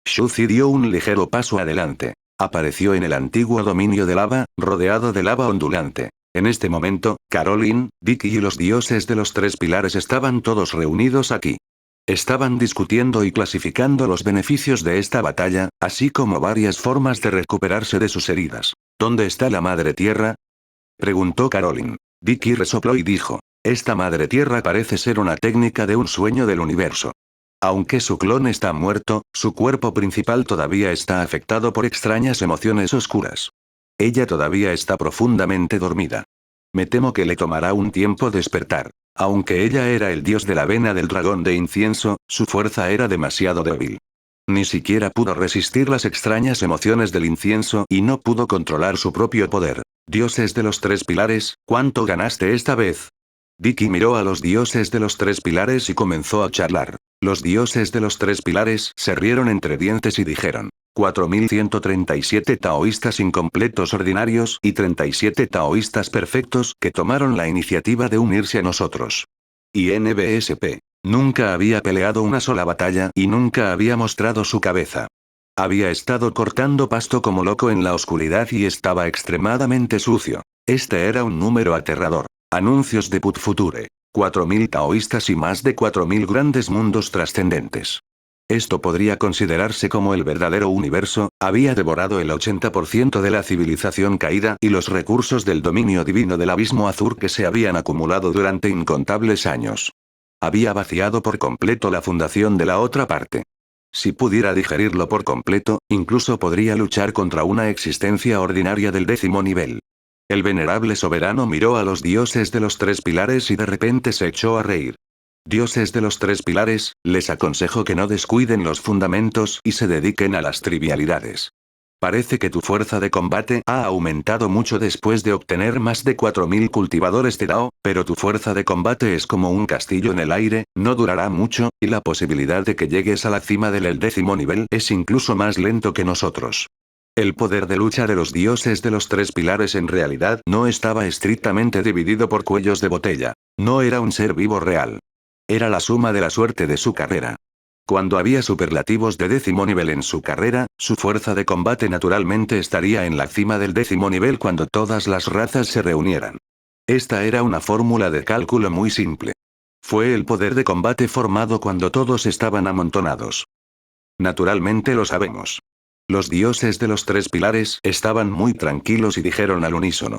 Shuzi dio un ligero paso adelante. Apareció en el antiguo dominio de lava, rodeado de lava ondulante. En este momento, Caroline, Vicky y los dioses de los 3 pilares estaban todos reunidos aquí. Estaban discutiendo y clasificando los beneficios de esta batalla, así como varias formas de recuperarse de sus heridas. ¿Dónde está la Madre Tierra?, preguntó Caroline. Vicky resopló y dijo. Esta Madre Tierra parece ser una técnica de un sueño del universo. Aunque su clon está muerto, su cuerpo principal todavía está afectado por extrañas emociones oscuras. Ella todavía está profundamente dormida. Me temo que le tomará un tiempo despertar. Aunque ella era el dios de la vena del dragón de incienso, su fuerza era demasiado débil. Ni siquiera pudo resistir las extrañas emociones del incienso y no pudo controlar su propio poder. Dioses de los tres pilares, ¿cuánto ganaste esta vez? Dicky miró a los dioses de los tres pilares y comenzó a charlar. Los dioses de los tres pilares se rieron entre dientes y dijeron: 4137 taoístas incompletos ordinarios y 37 taoístas perfectos que tomaron la iniciativa de unirse a nosotros. Y NBSP. Nunca había peleado una sola batalla y nunca había mostrado su cabeza. Había estado cortando pasto como loco en la oscuridad y estaba extremadamente sucio. Este era un número aterrador. Anuncios de Put Future. 4000 taoístas y más de 4000 grandes mundos trascendentes. Esto podría considerarse como el verdadero universo, había devorado el 80% de la civilización caída y los recursos del dominio divino del abismo azul que se habían acumulado durante incontables años. Había vaciado por completo la fundación de la otra parte. Si pudiera digerirlo por completo, incluso podría luchar contra una existencia ordinaria del 10º nivel. El venerable soberano miró a los dioses de los tres pilares y de repente se echó a reír. Dioses de los tres pilares, les aconsejo que no descuiden los fundamentos y se dediquen a las trivialidades. Parece que tu fuerza de combate ha aumentado mucho después de obtener más de 4000 cultivadores de Dao, pero tu fuerza de combate es como un castillo en el aire, no durará mucho, y la posibilidad de que llegues a la cima del 10º nivel es incluso más lento que nosotros. El poder de lucha de los dioses de los tres pilares en realidad no estaba estrictamente dividido por cuellos de botella. No era un ser vivo real. Era la suma de la suerte de su carrera. Cuando había superlativos de 10º nivel en su carrera, su fuerza de combate naturalmente estaría en la cima del 10º nivel cuando todas las razas se reunieran. Esta era una fórmula de cálculo muy simple. Fue el poder de combate formado cuando todos estaban amontonados. Naturalmente lo sabemos. Los dioses de los tres pilares estaban muy tranquilos y dijeron al unísono: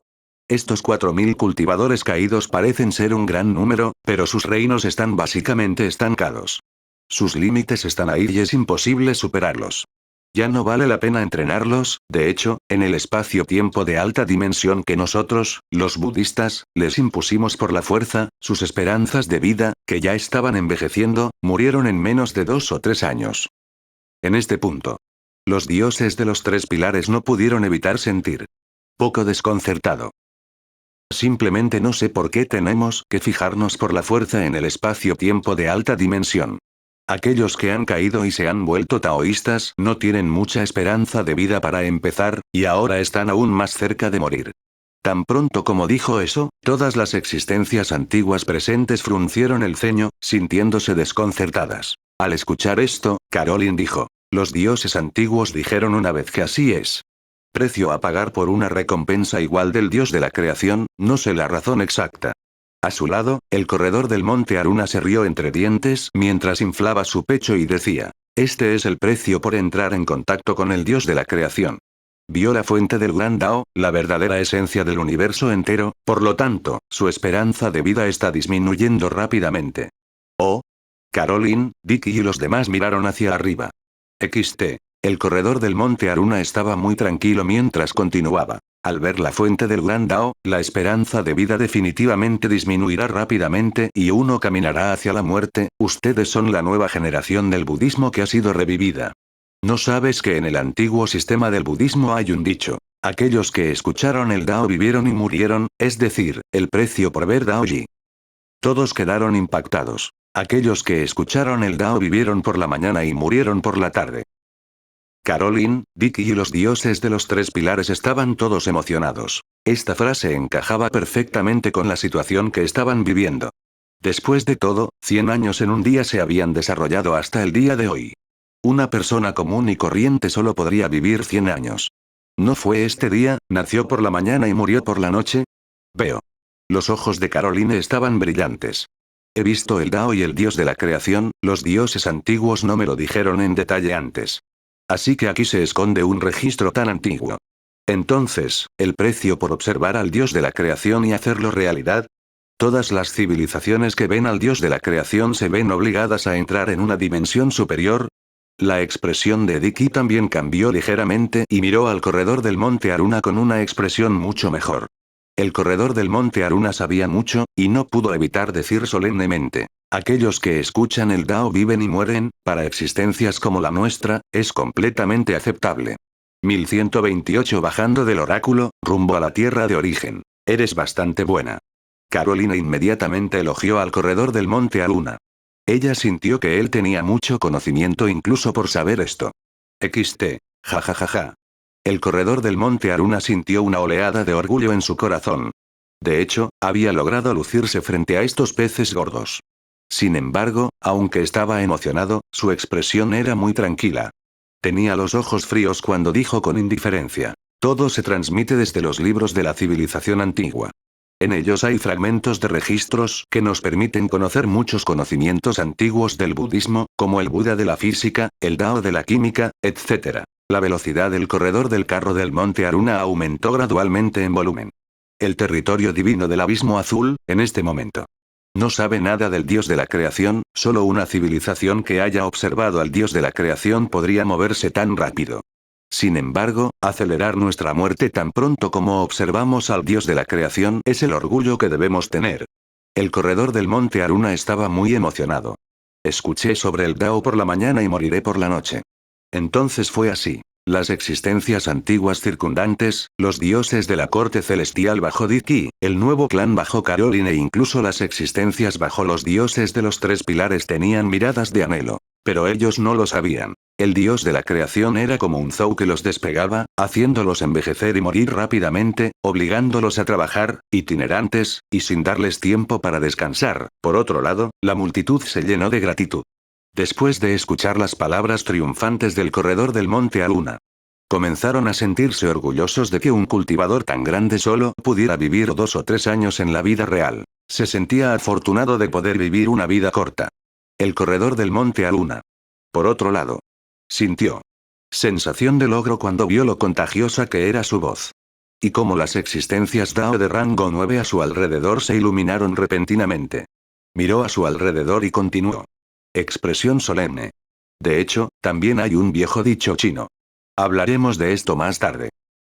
estos 4000 cultivadores caídos parecen ser un gran número, pero sus reinos están básicamente estancados. Sus límites están ahí y es imposible superarlos. Ya no vale la pena entrenarlos, de hecho, en el espacio-tiempo de alta dimensión que nosotros, los budistas, les impusimos por la fuerza, sus esperanzas de vida, que ya estaban envejeciendo, murieron en menos de 2 o 3 años. En este punto, los dioses de los tres pilares no pudieron evitar sentir poco desconcertado. Simplemente no sé por qué tenemos que fijarnos por la fuerza en el espacio-tiempo de alta dimensión. Aquellos que han caído y se han vuelto taoístas no tienen mucha esperanza de vida para empezar, y ahora están aún más cerca de morir. Tan pronto como dijo eso, todas las existencias antiguas presentes fruncieron el ceño, sintiéndose desconcertadas. Al escuchar esto, Caroline dijo: los dioses antiguos dijeron una vez que así es. Precio a pagar por una recompensa igual del dios de la creación, no sé la razón exacta. A su lado, el corredor del monte Aruna se rió entre dientes mientras inflaba su pecho y decía: este es el precio por entrar en contacto con el dios de la creación. Vio la fuente del gran Dao, la verdadera esencia del universo entero, por lo tanto, su esperanza de vida está disminuyendo rápidamente. Oh. Caroline, Dicky y los demás miraron hacia arriba. XT. El corredor del monte Aruna estaba muy tranquilo mientras continuaba. Al ver la fuente del gran Dao, la esperanza de vida definitivamente disminuirá rápidamente y uno caminará hacia la muerte. Ustedes son la nueva generación del budismo que ha sido revivida. ¿No sabes que en el antiguo sistema del budismo hay un dicho? Aquellos que escucharon el Dao vivieron y murieron, es decir, el precio por ver Daoji. Todos quedaron impactados. Aquellos que escucharon el Dao vivieron por la mañana y murieron por la tarde. Caroline, Dicky y los dioses de los tres pilares estaban todos emocionados. Esta frase encajaba perfectamente con la situación que estaban viviendo. Después de todo, 100 años en un día se habían desarrollado hasta el día de hoy. Una persona común y corriente solo podría vivir 100 años. ¿No fue este día, nació por la mañana y murió por la noche? Veo. Los ojos de Caroline estaban brillantes. He visto el Dao y el dios de la creación, los dioses antiguos no me lo dijeron en detalle antes. Así que aquí se esconde un registro tan antiguo. Entonces, ¿el precio por observar al dios de la creación y hacerlo realidad? Todas las civilizaciones que ven al dios de la creación se ven obligadas a entrar en una dimensión superior. La expresión de Dicky también cambió ligeramente y miró al corredor del monte Aruna con una expresión mucho mejor. El corredor del monte Aruna sabía mucho, y no pudo evitar decir solemnemente: aquellos que escuchan el Dao viven y mueren, para existencias como la nuestra, es completamente aceptable. 1128 bajando del oráculo, rumbo a la tierra de origen. Eres bastante buena. Carolina inmediatamente elogió al corredor del monte Aruna. Ella sintió que él tenía mucho conocimiento incluso por saber esto. XT. Jajajaja. El corredor del monte Aruna sintió una oleada de orgullo en su corazón. De hecho, había logrado lucirse frente a estos peces gordos. Sin embargo, aunque estaba emocionado, su expresión era muy tranquila. Tenía los ojos fríos cuando dijo con indiferencia: todo se transmite desde los libros de la civilización antigua. En ellos hay fragmentos de registros que nos permiten conocer muchos conocimientos antiguos del budismo, como el Buda de la física, el Dao de la química, etc. La velocidad del corredor del carro del monte Aruna aumentó gradualmente en volumen. El territorio divino del abismo azul, en este momento. No sabe nada del dios de la creación, solo una civilización que haya observado al dios de la creación podría moverse tan rápido. Sin embargo, acelerar nuestra muerte tan pronto como observamos al dios de la creación es el orgullo que debemos tener. El corredor del monte Aruna estaba muy emocionado. Escuché sobre el Dao por la mañana y moriré por la noche. Entonces fue así. Las existencias antiguas circundantes, los dioses de la corte celestial bajo Diki, el nuevo clan bajo Caroline e incluso las existencias bajo los dioses de los tres pilares tenían miradas de anhelo. Pero ellos no lo sabían. El dios de la creación era como un zoo que los despegaba, haciéndolos envejecer y morir rápidamente, obligándolos a trabajar, itinerantes, y sin darles tiempo para descansar. Por otro lado, la multitud se llenó de gratitud. Después de escuchar las palabras triunfantes del corredor del monte Aruna, comenzaron a sentirse orgullosos de que un cultivador tan grande solo pudiera vivir 2 o 3 años en la vida real. Se sentía afortunado de poder vivir una vida corta. El corredor del monte Aruna. Por otro lado, sintió sensación de logro cuando vio lo contagiosa que era su voz. Y cómo las existencias Dao de rango 9 a su alrededor se iluminaron repentinamente. Miró a su alrededor y continuó. Expresión solemne. De hecho, también hay un viejo dicho chino. Hablaremos de esto más tarde.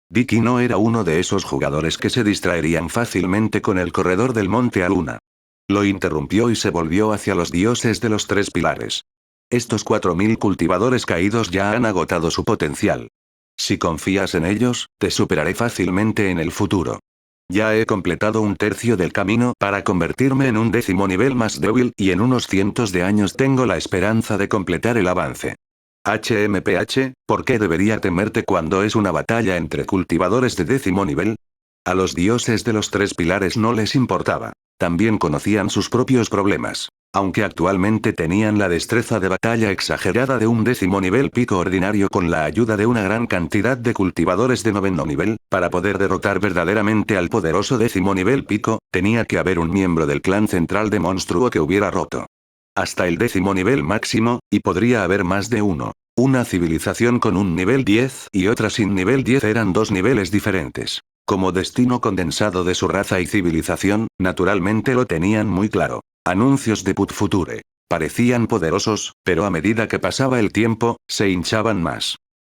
Dicky no era uno de esos jugadores que se distraerían fácilmente con el corredor del monte Aruna. Lo interrumpió y se volvió hacia los dioses de los tres pilares. Estos 4000 cultivadores caídos ya han agotado su potencial. Si confías en ellos, te superaré fácilmente en el futuro. Ya he completado un tercio del camino para convertirme en un 10º nivel más débil y en unos cientos de años tengo la esperanza de completar el avance. HMPH, ¿por qué debería temerte cuando es una batalla entre cultivadores de 10º nivel? A los dioses de los tres pilares no les importaba. También conocían sus propios problemas. Aunque actualmente tenían la destreza de batalla exagerada de un 10º nivel pico ordinario con la ayuda de una gran cantidad de cultivadores de 9º nivel, para poder derrotar verdaderamente al poderoso 10º nivel pico, tenía que haber un miembro del clan central de monstruo que hubiera roto hasta el 10º nivel máximo, y podría haber más de uno. Una civilización con un nivel 10 y otra sin nivel 10 eran dos niveles diferentes. Como destino condensado de su raza y civilización, naturalmente lo tenían muy claro. Anuncios de Put Future. Parecían poderosos, pero a medida que pasaba el tiempo, se hinchaban más.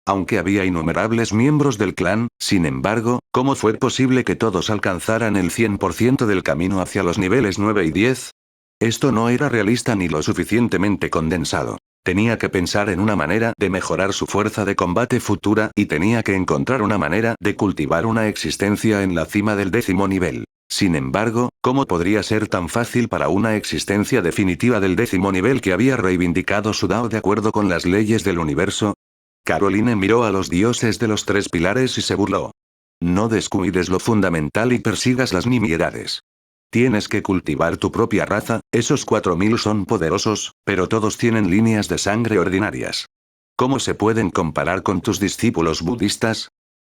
Aunque había innumerables miembros del clan, sin embargo, ¿cómo fue posible que todos alcanzaran el 100% del camino hacia los niveles 9 y 10? Esto no era realista ni lo suficientemente condensado. Tenía que pensar en una manera de mejorar su fuerza de combate futura y tenía que encontrar una manera de cultivar una existencia en la cima del 10º nivel. Sin embargo, ¿cómo podría ser tan fácil para una existencia definitiva del 10º nivel que había reivindicado su Dao de acuerdo con las leyes del universo? Caroline miró a los dioses de los tres pilares y se burló. No descuides lo fundamental y persigas las nimiedades. Tienes que cultivar tu propia raza, esos 4000 son poderosos, pero todos tienen líneas de sangre ordinarias. ¿Cómo se pueden comparar con tus discípulos budistas?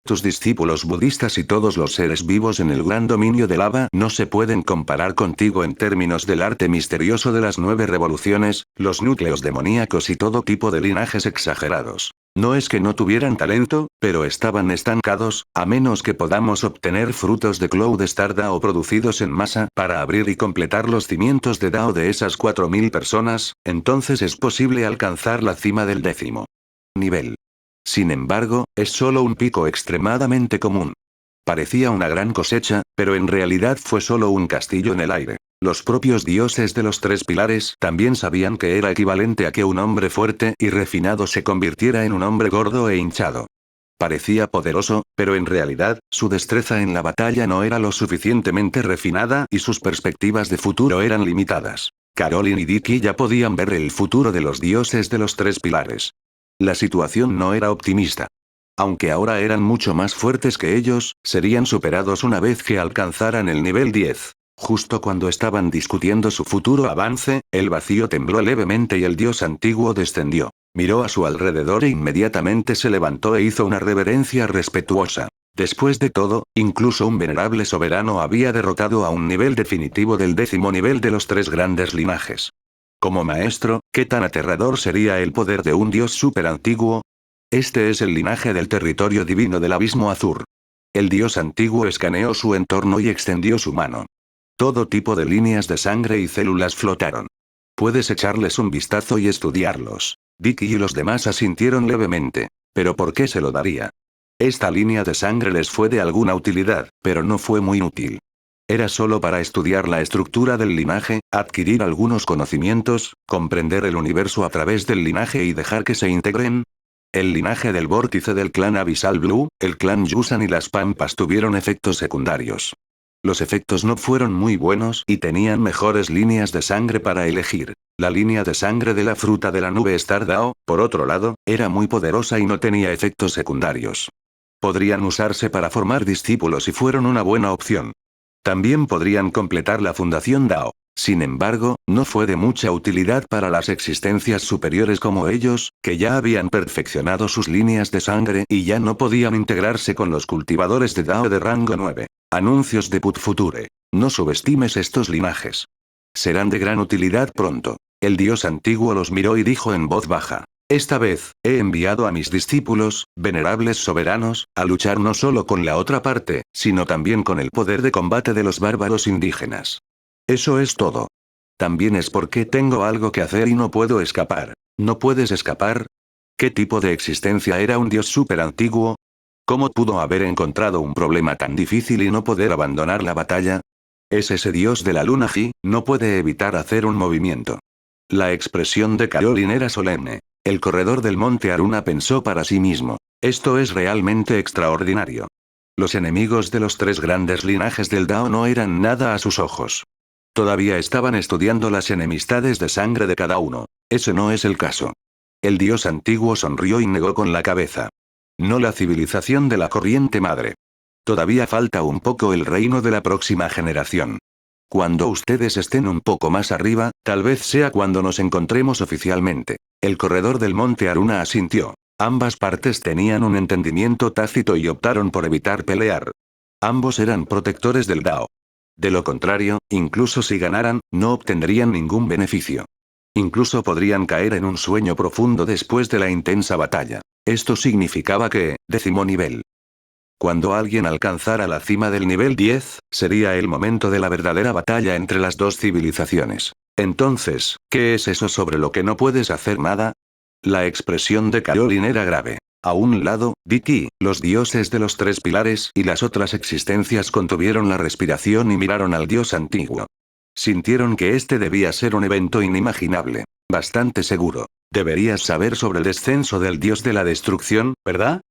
Tus discípulos budistas y todos los seres vivos en el gran dominio del lava no se pueden comparar contigo en términos del arte misterioso de las 9 revoluciones, los núcleos demoníacos y todo tipo de linajes exagerados. No es que no tuvieran talento, pero estaban estancados, a menos que podamos obtener frutos de Cloud Star Dao producidos en masa para abrir y completar los cimientos de Dao de esas 4000 personas, entonces es posible alcanzar la cima del 10º nivel. Sin embargo, es solo un pico extremadamente común. Parecía una gran cosecha, pero en realidad fue solo un castillo en el aire. Los propios dioses de los tres pilares también sabían que era equivalente a que un hombre fuerte y refinado se convirtiera en un hombre gordo e hinchado. Parecía poderoso, pero en realidad, su destreza en la batalla no era lo suficientemente refinada y sus perspectivas de futuro eran limitadas. Caroline y Dicky ya podían ver el futuro de los dioses de los tres pilares. La situación no era optimista. Aunque ahora eran mucho más fuertes que ellos, serían superados una vez que alcanzaran el nivel 10. Justo cuando estaban discutiendo su futuro avance, el vacío tembló levemente y el dios antiguo descendió. Miró a su alrededor e inmediatamente se levantó e hizo una reverencia respetuosa. Después de todo, incluso un venerable soberano había derrotado a un nivel definitivo del 10º nivel de los tres grandes linajes. Como maestro, ¿qué tan aterrador sería el poder de un dios súper antiguo? Este es el linaje del territorio divino del abismo azul. El dios antiguo escaneó su entorno y extendió su mano. Todo tipo de líneas de sangre y células flotaron. Puedes echarles un vistazo y estudiarlos. Dicky y los demás asintieron levemente. ¿Pero por qué se lo daría? Esta línea de sangre les fue de alguna utilidad, pero no fue muy útil. Era solo para estudiar la estructura del linaje, adquirir algunos conocimientos, comprender el universo a través del linaje y dejar que se integren. El linaje del vórtice del clan Abyssal Blue, el clan Yusan y las Pampas tuvieron efectos secundarios. Los efectos no fueron muy buenos y tenían mejores líneas de sangre para elegir. La línea de sangre de la fruta de la nube Star Dao, por otro lado, era muy poderosa y no tenía efectos secundarios. Podrían usarse para formar discípulos y fueron una buena opción. También podrían completar la fundación Dao. Sin embargo, no fue de mucha utilidad para las existencias superiores como ellos, que ya habían perfeccionado sus líneas de sangre y ya no podían integrarse con los cultivadores de Dao de rango 9. Anuncios de Put Future. No subestimes estos linajes. Serán de gran utilidad pronto. El dios antiguo los miró y dijo en voz baja. Esta vez, he enviado a mis discípulos, venerables soberanos, a luchar no solo con la otra parte, sino también con el poder de combate de los bárbaros indígenas. Eso es todo. También es porque tengo algo que hacer y no puedo escapar. ¿No puedes escapar? ¿Qué tipo de existencia era un dios súper antiguo? ¿Cómo pudo haber encontrado un problema tan difícil y no poder abandonar la batalla? Es ese dios de la luna Ji, no puede evitar hacer un movimiento. La expresión de Caroline era solemne. El corredor del monte Aruna pensó para sí mismo. Esto es realmente extraordinario. Los enemigos de los tres grandes linajes del Dao no eran nada a sus ojos. Todavía estaban estudiando las enemistades de sangre de cada uno. Ese no es el caso. El dios antiguo sonrió y negó con la cabeza. No la civilización de la corriente madre. Todavía falta un poco el reino de la próxima generación. Cuando ustedes estén un poco más arriba, tal vez sea cuando nos encontremos oficialmente. El corredor del monte Aruna asintió. Ambas partes tenían un entendimiento tácito y optaron por evitar pelear. Ambos eran protectores del Dao. De lo contrario, incluso si ganaran, no obtendrían ningún beneficio. Incluso podrían caer en un sueño profundo después de la intensa batalla. Esto significaba que, 10º nivel. Cuando alguien alcanzara la cima del nivel 10, sería el momento de la verdadera batalla entre las dos civilizaciones. Entonces, ¿qué es eso sobre lo que no puedes hacer nada? La expresión de Caroline era grave. A un lado, Dicky, los dioses de los tres pilares y las otras existencias contuvieron la respiración y miraron al dios antiguo. Sintieron que este debía ser un evento inimaginable. Bastante seguro. Deberías saber sobre el descenso del dios de la destrucción, ¿verdad?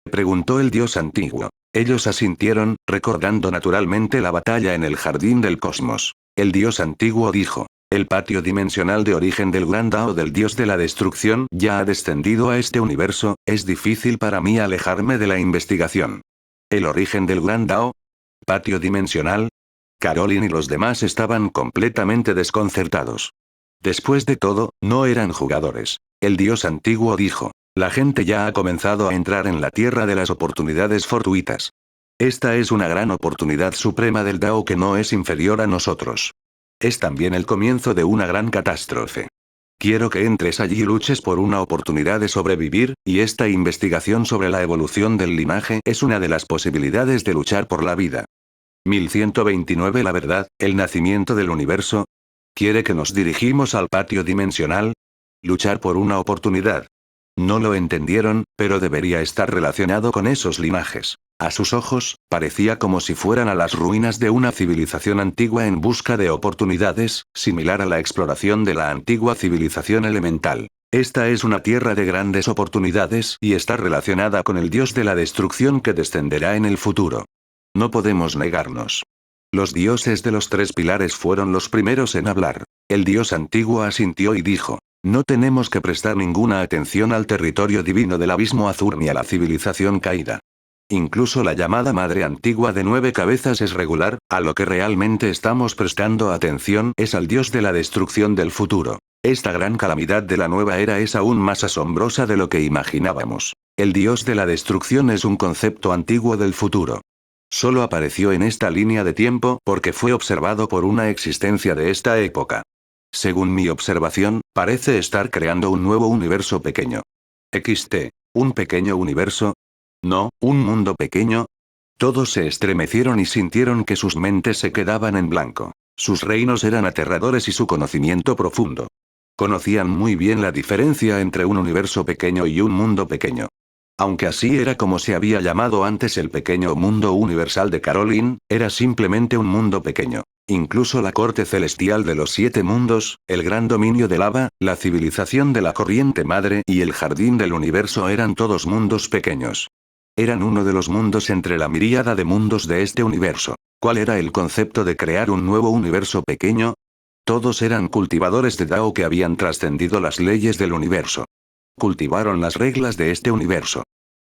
Preguntó el dios antiguo. Ellos asintieron, recordando naturalmente la batalla en el jardín del cosmos. El dios antiguo dijo. El patio dimensional de origen del gran Dao del dios de la destrucción ya ha descendido a este universo, es difícil para mí alejarme de la investigación. ¿El origen del gran Dao? ¿Patio dimensional? Caroline y los demás estaban completamente desconcertados. Después de todo, no eran jugadores. El dios antiguo dijo. La gente ya ha comenzado a entrar en la tierra de las oportunidades fortuitas. Esta es una gran oportunidad suprema del Dao que no es inferior a nosotros. Es también el comienzo de una gran catástrofe. Quiero que entres allí y luches por una oportunidad de sobrevivir, y esta investigación sobre la evolución del linaje es una de las posibilidades de luchar por la vida. 1129 La verdad, el nacimiento del universo. ¿Quiere que nos dirigimos al patio dimensional? Luchar por una oportunidad. No lo entendieron, pero debería estar relacionado con esos linajes. A sus ojos, parecía como si fueran a las ruinas de una civilización antigua en busca de oportunidades, similar a la exploración de la antigua civilización elemental. Esta es una tierra de grandes oportunidades y está relacionada con el dios de la destrucción que descenderá en el futuro. No podemos negarnos. Los dioses de los tres pilares fueron los primeros en hablar. El dios antiguo asintió y dijo: no tenemos que prestar ninguna atención al territorio divino del abismo azul ni a la civilización caída. Incluso la llamada madre antigua de 9 cabezas es regular, a lo que realmente estamos prestando atención es al dios de la destrucción del futuro. Esta gran calamidad de la nueva era es aún más asombrosa de lo que imaginábamos. El dios de la destrucción es un concepto antiguo del futuro. Solo apareció en esta línea de tiempo porque fue observado por una existencia de esta época. Según mi observación, parece estar creando un nuevo universo pequeño. ¿Un pequeño universo? No, un mundo pequeño. Todos se estremecieron y sintieron que sus mentes se quedaban en blanco. Sus reinos eran aterradores y su conocimiento profundo. Conocían muy bien la diferencia entre un universo pequeño y un mundo pequeño. Aunque así era como se había llamado antes el pequeño mundo universal de Caroline, era simplemente un mundo pequeño. Incluso la corte celestial de los 7 mundos, el gran dominio de lava, la civilización de la corriente madre y el jardín del universo eran todos mundos pequeños. Eran uno de los mundos entre la miríada de mundos de este universo. ¿Cuál era el concepto de crear un nuevo universo pequeño? Todos eran cultivadores de Dao que habían trascendido las leyes del universo. Cultivaron las reglas de este universo.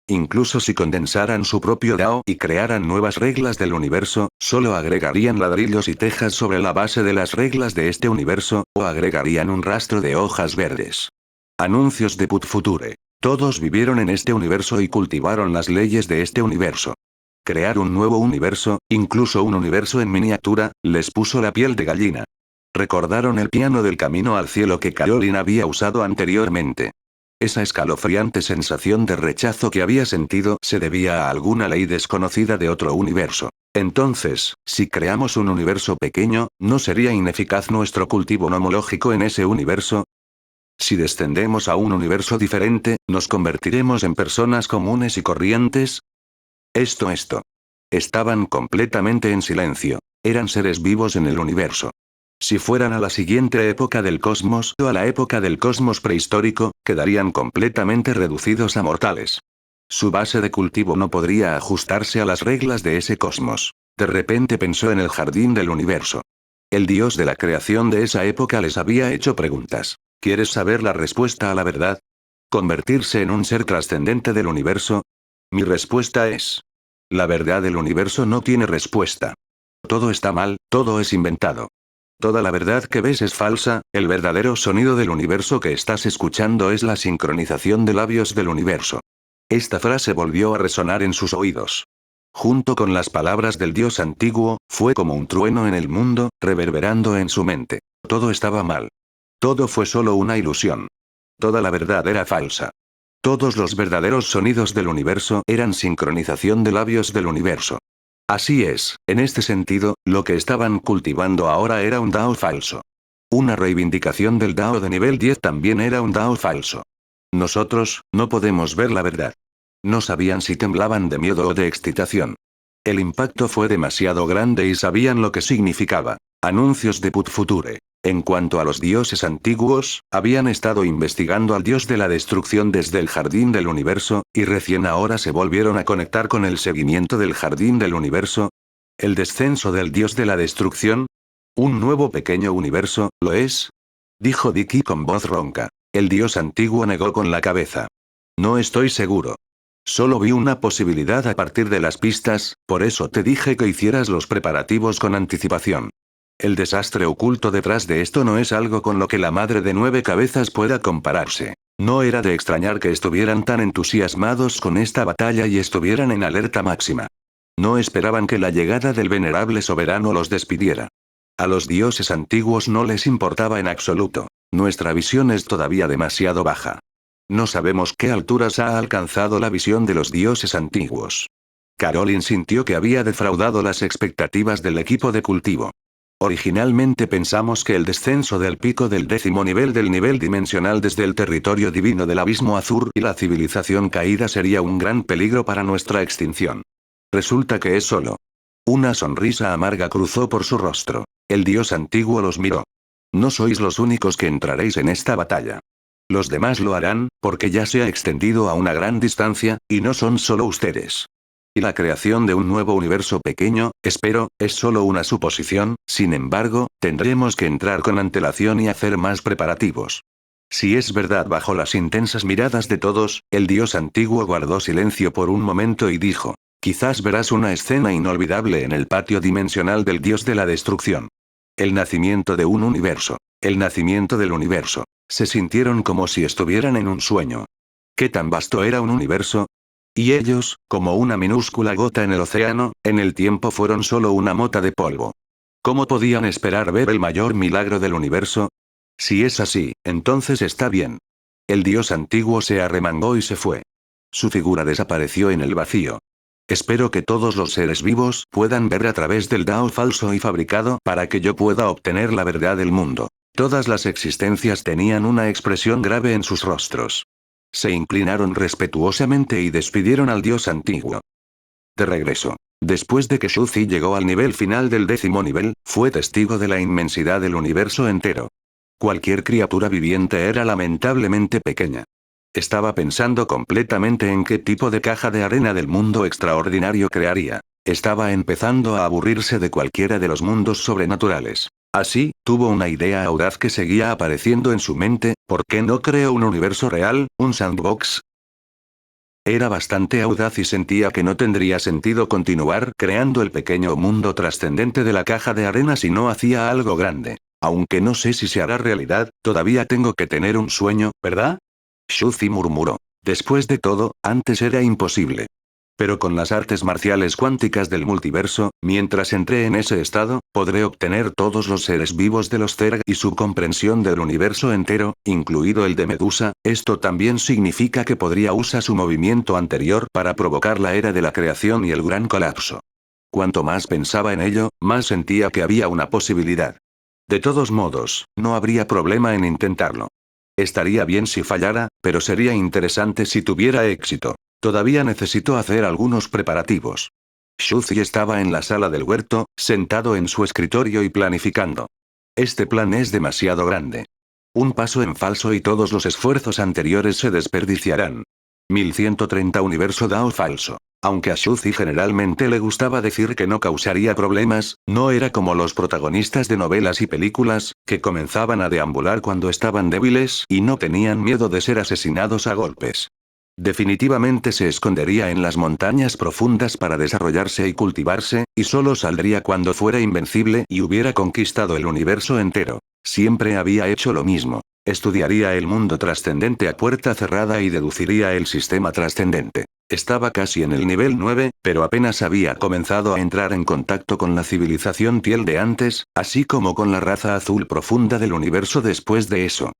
Incluso si condensaran su propio Dao y crearan nuevas reglas del universo, solo agregarían ladrillos y tejas sobre la base de las reglas de este universo, o agregarían un rastro de hojas verdes. Anuncios de Put Future. Todos vivieron en este universo y cultivaron las leyes de este universo. Crear un nuevo universo, incluso un universo en miniatura, les puso la piel de gallina. Recordaron el piano del camino al cielo que Caroline había usado anteriormente. Esa escalofriante sensación de rechazo que había sentido se debía a alguna ley desconocida de otro universo. Entonces, si creamos un universo pequeño, ¿no sería ineficaz nuestro cultivo nomológico en ese universo? Si descendemos a un universo diferente, ¿nos convertiremos en personas comunes y corrientes? Esto. Estaban completamente en silencio. Eran seres vivos en el universo. Si fueran a la siguiente época del cosmos o a la época del cosmos prehistórico, quedarían completamente reducidos a mortales. Su base de cultivo no podría ajustarse a las reglas de ese cosmos. De repente pensó en el jardín del universo. El dios de la creación de esa época les había hecho preguntas. ¿Quieres saber la respuesta a la verdad? ¿Convertirse en un ser trascendente del universo? Mi respuesta es: la verdad del universo no tiene respuesta. Todo está mal, todo es inventado. Toda la verdad que ves es falsa, el verdadero sonido del universo que estás escuchando es la sincronización de labios del universo. Esta frase volvió a resonar en sus oídos. Junto con las palabras del dios antiguo, fue como un trueno en el mundo, reverberando en su mente. Todo estaba mal. Todo fue solo una ilusión. Toda la verdad era falsa. Todos los verdaderos sonidos del universo eran sincronización de labios del universo. Así es, en este sentido, lo que estaban cultivando ahora era un Dao falso. Una reivindicación del Dao de nivel 10 también era un Dao falso. Nosotros, no podemos ver la verdad. No sabían si temblaban de miedo o de excitación. El impacto fue demasiado grande y sabían lo que significaba. Anuncios de Put Future. En cuanto a los dioses antiguos, habían estado investigando al dios de la destrucción desde el jardín del universo, y recién ahora se volvieron a conectar con el seguimiento del jardín del universo. ¿El descenso del dios de la destrucción? ¿Un nuevo pequeño universo, lo es? Dijo Dicky con voz ronca. El dios antiguo negó con la cabeza. No estoy seguro. Solo vi una posibilidad a partir de las pistas, por eso te dije que hicieras los preparativos con anticipación. El desastre oculto detrás de esto no es algo con lo que la madre de 9 cabezas pueda compararse. No era de extrañar que estuvieran tan entusiasmados con esta batalla y estuvieran en alerta máxima. No esperaban que la llegada del venerable soberano los despidiera. A los dioses antiguos no les importaba en absoluto. Nuestra visión es todavía demasiado baja. No sabemos qué alturas ha alcanzado la visión de los dioses antiguos. Caroline sintió que había defraudado las expectativas del equipo de cultivo. Originalmente pensamos que el descenso del pico del 10º nivel del nivel dimensional desde el territorio divino del abismo azul y la civilización caída sería un gran peligro para nuestra extinción. Resulta que es solo. Una sonrisa amarga cruzó por su rostro. El dios antiguo los miró. No sois los únicos que entraréis en esta batalla. Los demás lo harán, porque ya se ha extendido a una gran distancia, y no son solo ustedes. Y la creación de un nuevo universo pequeño, espero, es solo una suposición, sin embargo, tendremos que entrar con antelación y hacer más preparativos. Si es verdad, bajo las intensas miradas de todos, el dios antiguo guardó silencio por un momento y dijo: quizás verás una escena inolvidable en el patio dimensional del dios de la destrucción. El nacimiento de un universo. El nacimiento del universo. Se sintieron como si estuvieran en un sueño. ¿Qué tan vasto era un universo? Y ellos, como una minúscula gota en el océano, en el tiempo fueron solo una mota de polvo. ¿Cómo podían esperar ver el mayor milagro del universo? Si es así, entonces está bien. El dios antiguo se arremangó y se fue. Su figura desapareció en el vacío. Espero que todos los seres vivos puedan ver a través del Dao falso y fabricado para que yo pueda obtener la verdad del mundo. Todas las existencias tenían una expresión grave en sus rostros. Se inclinaron respetuosamente y despidieron al dios antiguo. De regreso. Después de que Shuzi llegó al nivel final del 10º nivel, fue testigo de la inmensidad del universo entero. Cualquier criatura viviente era lamentablemente pequeña. Estaba pensando completamente en qué tipo de caja de arena del mundo extraordinario crearía. Estaba empezando a aburrirse de cualquiera de los mundos sobrenaturales. Así, tuvo una idea audaz que seguía apareciendo en su mente: ¿por qué no creo un universo real, un sandbox? Era bastante audaz y sentía que no tendría sentido continuar creando el pequeño mundo trascendente de la caja de arena si no hacía algo grande. Aunque no sé si se hará realidad, todavía tengo que tener un sueño, ¿verdad? Shuzi murmuró. Después de todo, antes era imposible. Pero con las artes marciales cuánticas del multiverso, mientras entré en ese estado, podré obtener todos los seres vivos de los Zerg y su comprensión del universo entero, incluido el de Medusa. Esto también significa que podría usar su movimiento anterior para provocar la era de la creación y el gran colapso. Cuanto más pensaba en ello, más sentía que había una posibilidad. De todos modos, no habría problema en intentarlo. Estaría bien si fallara, pero sería interesante si tuviera éxito. Todavía necesito hacer algunos preparativos. Shuzi estaba en la sala del huerto, sentado en su escritorio y planificando. Este plan es demasiado grande. Un paso en falso y todos los esfuerzos anteriores se desperdiciarán. 1130 Universo Dao falso. Aunque a Shuzi generalmente le gustaba decir que no causaría problemas, no era como los protagonistas de novelas y películas, que comenzaban a deambular cuando estaban débiles y no tenían miedo de ser asesinados a golpes. Definitivamente se escondería en las montañas profundas para desarrollarse y cultivarse, y solo saldría cuando fuera invencible y hubiera conquistado el universo entero. Siempre había hecho lo mismo. Estudiaría el mundo trascendente a puerta cerrada y deduciría el sistema trascendente. Estaba casi en el nivel 9, pero apenas había comenzado a entrar en contacto con la civilización Tiel de antes, así como con la raza azul profunda del universo después de eso.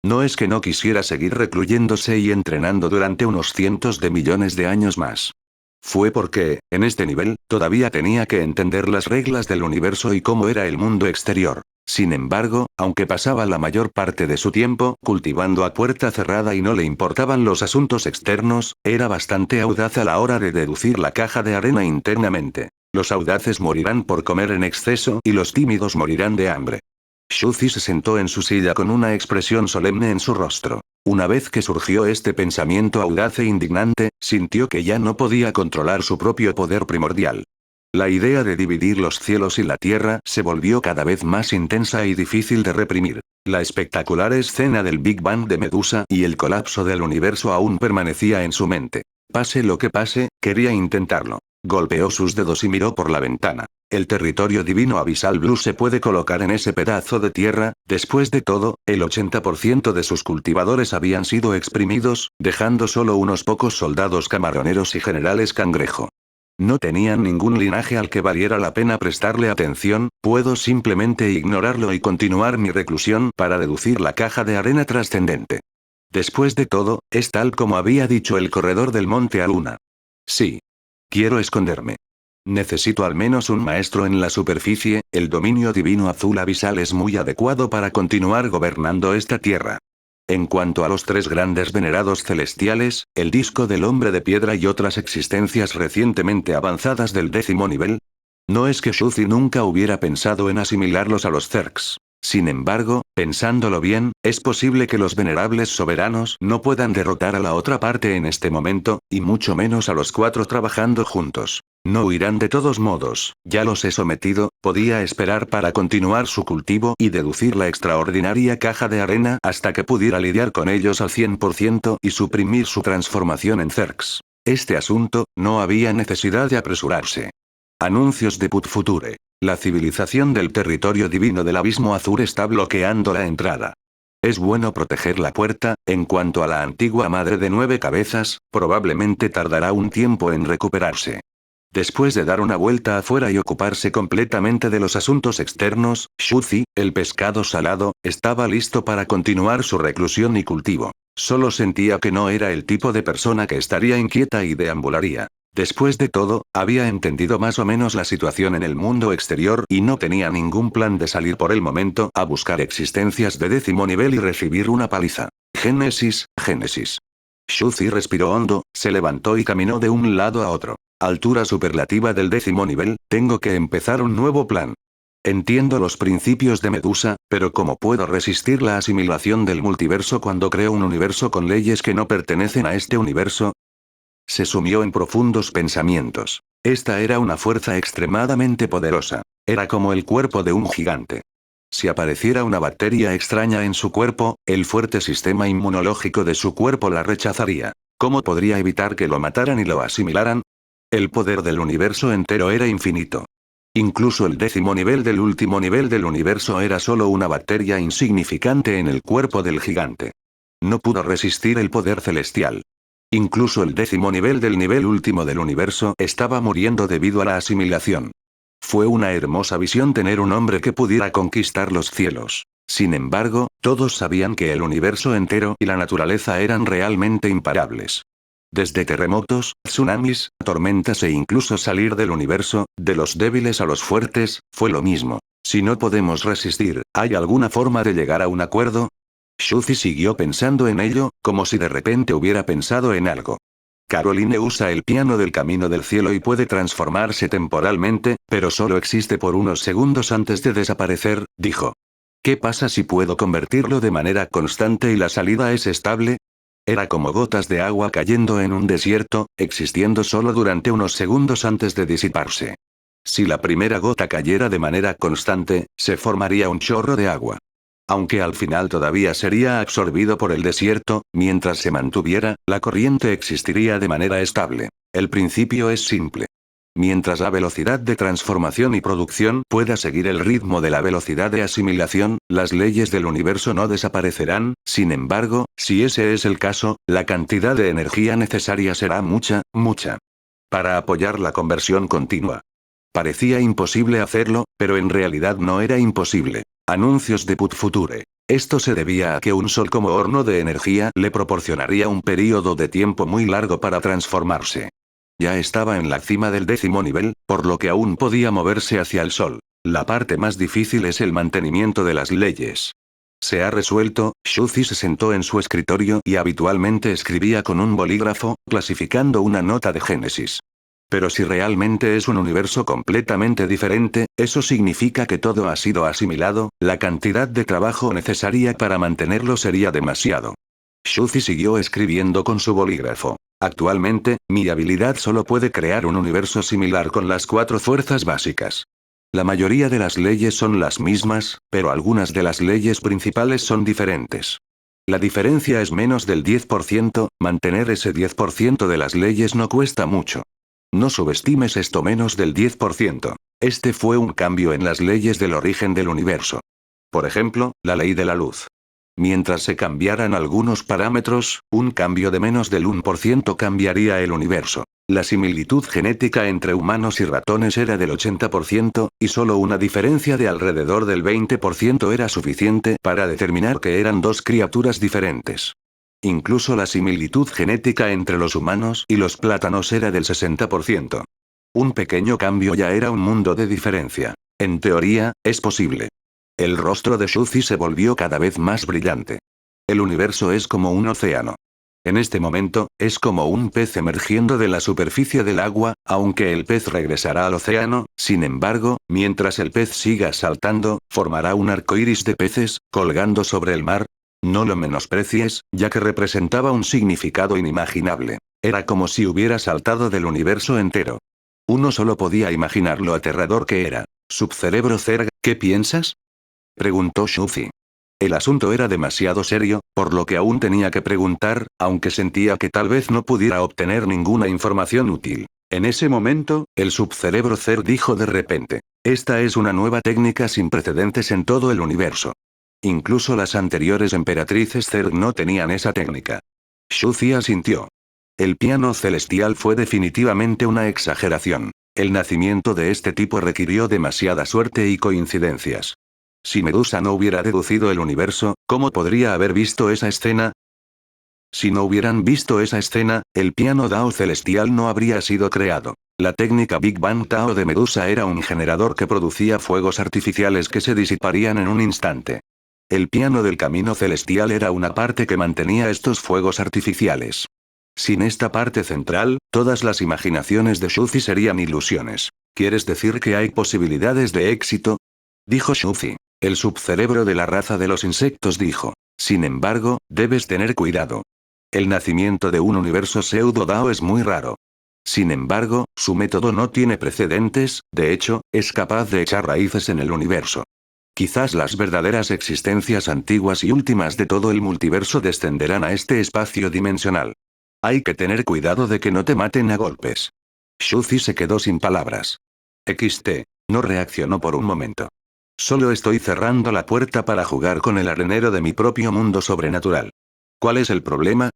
No es que no quisiera seguir recluyéndose y entrenando durante unos cientos de millones de años más. Fue porque, en este nivel, todavía tenía que entender las reglas del universo y cómo era el mundo exterior. Sin embargo, aunque pasaba la mayor parte de su tiempo cultivando a puerta cerrada y no le importaban los asuntos externos, era bastante audaz a la hora de deducir la caja de arena internamente. Los audaces morirán por comer en exceso y los tímidos morirán de hambre. Shuzi se sentó en su silla con una expresión solemne en su rostro. Una vez que surgió este pensamiento audaz e indignante, sintió que ya no podía controlar su propio poder primordial. La idea de dividir los cielos y la tierra se volvió cada vez más intensa y difícil de reprimir. La espectacular escena del Big Bang de Medusa y el colapso del universo aún permanecía en su mente. Pase lo que pase, quería intentarlo. Golpeó sus dedos y miró por la ventana. El territorio divino abisal blue se puede colocar en ese pedazo de tierra. Después de todo, el 80% de sus cultivadores habían sido exprimidos, dejando solo unos pocos soldados camaroneros y generales cangrejo. No tenían ningún linaje al que valiera la pena prestarle atención. Puedo simplemente ignorarlo y continuar mi reclusión para deducir la caja de arena trascendente. Después de todo, es tal como había dicho el corredor del monte Aluna. Sí. Quiero esconderme. Necesito al menos un maestro en la superficie, el dominio divino azul abisal es muy adecuado para continuar gobernando esta tierra. En cuanto a los tres grandes venerados celestiales, el disco del hombre de piedra y otras existencias recientemente avanzadas del 10º nivel, no es que Shuzi nunca hubiera pensado en asimilarlos a los Zergs. Sin embargo, pensándolo bien, es posible que los venerables soberanos no puedan derrotar a la otra parte en este momento, y mucho menos a los cuatro trabajando juntos. No huirán de todos modos, ya los he sometido, podía esperar para continuar su cultivo y deducir la extraordinaria caja de arena hasta que pudiera lidiar con ellos al 100% y suprimir su transformación en Zergs. Este asunto, no había necesidad de apresurarse. Anuncios de Put Future. La civilización del territorio divino del abismo azul está bloqueando la entrada. Es bueno proteger la puerta. En cuanto a la antigua madre de 9 cabezas, probablemente tardará un tiempo en recuperarse. Después de dar una vuelta afuera y ocuparse completamente de los asuntos externos, Shuzi, el pescado salado, estaba listo para continuar su reclusión y cultivo. Solo sentía que no era el tipo de persona que estaría inquieta y deambularía. Después de todo, había entendido más o menos la situación en el mundo exterior y no tenía ningún plan de salir por el momento a buscar existencias de 10º nivel y recibir una paliza. Génesis. Shuzi respiró hondo, se levantó y caminó de un lado a otro. Altura superlativa del 10º nivel, tengo que empezar un nuevo plan. Entiendo los principios de Medusa, pero ¿cómo puedo resistir la asimilación del multiverso cuando creo un universo con leyes que no pertenecen a este universo? Se sumió en profundos pensamientos. Esta era una fuerza extremadamente poderosa. Era como el cuerpo de un gigante. Si apareciera una bacteria extraña en su cuerpo, el fuerte sistema inmunológico de su cuerpo la rechazaría. ¿Cómo podría evitar que lo mataran y lo asimilaran? El poder del universo entero era infinito. Incluso el 10º nivel del último nivel del universo era solo una bacteria insignificante en el cuerpo del gigante. No pudo resistir el poder celestial. Incluso el 10º nivel del nivel último del universo estaba muriendo debido a la asimilación. Fue una hermosa visión tener un hombre que pudiera conquistar los cielos. Sin embargo, todos sabían que el universo entero y la naturaleza eran realmente imparables. Desde terremotos, tsunamis, tormentas e incluso salir del universo, de los débiles a los fuertes, fue lo mismo. Si no podemos resistir, ¿hay alguna forma de llegar a un acuerdo? Shuzi siguió pensando en ello, como si de repente hubiera pensado en algo. Caroline usa el piano del camino del cielo y puede transformarse temporalmente, pero solo existe por unos segundos antes de desaparecer, dijo. ¿Qué pasa si puedo convertirlo de manera constante y la salida es estable? Era como gotas de agua cayendo en un desierto, existiendo solo durante unos segundos antes de disiparse. Si la primera gota cayera de manera constante, se formaría un chorro de agua. Aunque al final todavía sería absorbido por el desierto, mientras se mantuviera, la corriente existiría de manera estable. El principio es simple. Mientras la velocidad de transformación y producción pueda seguir el ritmo de la velocidad de asimilación, las leyes del universo no desaparecerán. Sin embargo, si ese es el caso, la cantidad de energía necesaria será mucha, para apoyar la conversión continua. Parecía imposible hacerlo, pero en realidad no era imposible. Anuncios de Put Future. Esto se debía a que un sol como horno de energía le proporcionaría un período de tiempo muy largo para transformarse. Ya estaba en la cima del 10º nivel, por lo que aún podía moverse hacia el sol. La parte más difícil es el mantenimiento de las leyes. Se ha resuelto. Shuzi se sentó en su escritorio y habitualmente escribía con un bolígrafo, clasificando una nota de Génesis. Pero si realmente es un universo completamente diferente, eso significa que todo ha sido asimilado, la cantidad de trabajo necesaria para mantenerlo sería demasiado. Shuzi siguió escribiendo con su bolígrafo. Actualmente, mi habilidad solo puede crear un universo similar con las 4 fuerzas básicas. La mayoría de las leyes son las mismas, pero algunas de las leyes principales son diferentes. La diferencia es menos del 10%, mantener ese 10% de las leyes no cuesta mucho. No subestimes esto, menos del 10%. Este fue un cambio en las leyes del origen del universo. Por ejemplo, la ley de la luz. Mientras se cambiaran algunos parámetros, un cambio de menos del 1% cambiaría el universo. La similitud genética entre humanos y ratones era del 80%, y solo una diferencia de alrededor del 20% era suficiente para determinar que eran dos criaturas diferentes. Incluso la similitud genética entre los humanos y los plátanos era del 60%. Un pequeño cambio ya era un mundo de diferencia. En teoría, es posible. El rostro de Shuzi se volvió cada vez más brillante. El universo es como un océano. En este momento, es como un pez emergiendo de la superficie del agua, aunque el pez regresará al océano, sin embargo, mientras el pez siga saltando, formará un arco iris de peces, colgando sobre el mar. No lo menosprecies, ya que representaba un significado inimaginable. Era como si hubiera saltado del universo entero. Uno solo podía imaginar lo aterrador que era. Subcerebro Zerg, ¿qué piensas? Preguntó Shuzi. El asunto era demasiado serio, por lo que aún tenía que preguntar, aunque sentía que tal vez no pudiera obtener ninguna información útil. En ese momento, el subcerebro Zerg dijo de repente: esta es una nueva técnica sin precedentes en todo el universo. Incluso las anteriores emperatrices Zerg no tenían esa técnica. Shuzi asintió. El piano celestial fue definitivamente una exageración. El nacimiento de este tipo requirió demasiada suerte y coincidencias. Si Medusa no hubiera deducido el universo, ¿cómo podría haber visto esa escena? Si no hubieran visto esa escena, el piano Dao celestial no habría sido creado. La técnica Big Bang Tao de Medusa era un generador que producía fuegos artificiales que se disiparían en un instante. El piano del camino celestial era una parte que mantenía estos fuegos artificiales. Sin esta parte central, todas las imaginaciones de Shuzi serían ilusiones. ¿Quieres decir que hay posibilidades de éxito? Dijo Shuzi. El subcerebro de la raza de los insectos dijo. Sin embargo, debes tener cuidado. El nacimiento de un universo pseudo-Dao es muy raro. Sin embargo, su método no tiene precedentes, de hecho, es capaz de echar raíces en el universo. Quizás las verdaderas existencias antiguas y últimas de todo el multiverso descenderán a este espacio dimensional. Hay que tener cuidado de que no te maten a golpes. Shuzi se quedó sin palabras. XT. No reaccionó por un momento. Solo estoy cerrando la puerta para jugar con el arenero de mi propio mundo sobrenatural. ¿Cuál es el problema?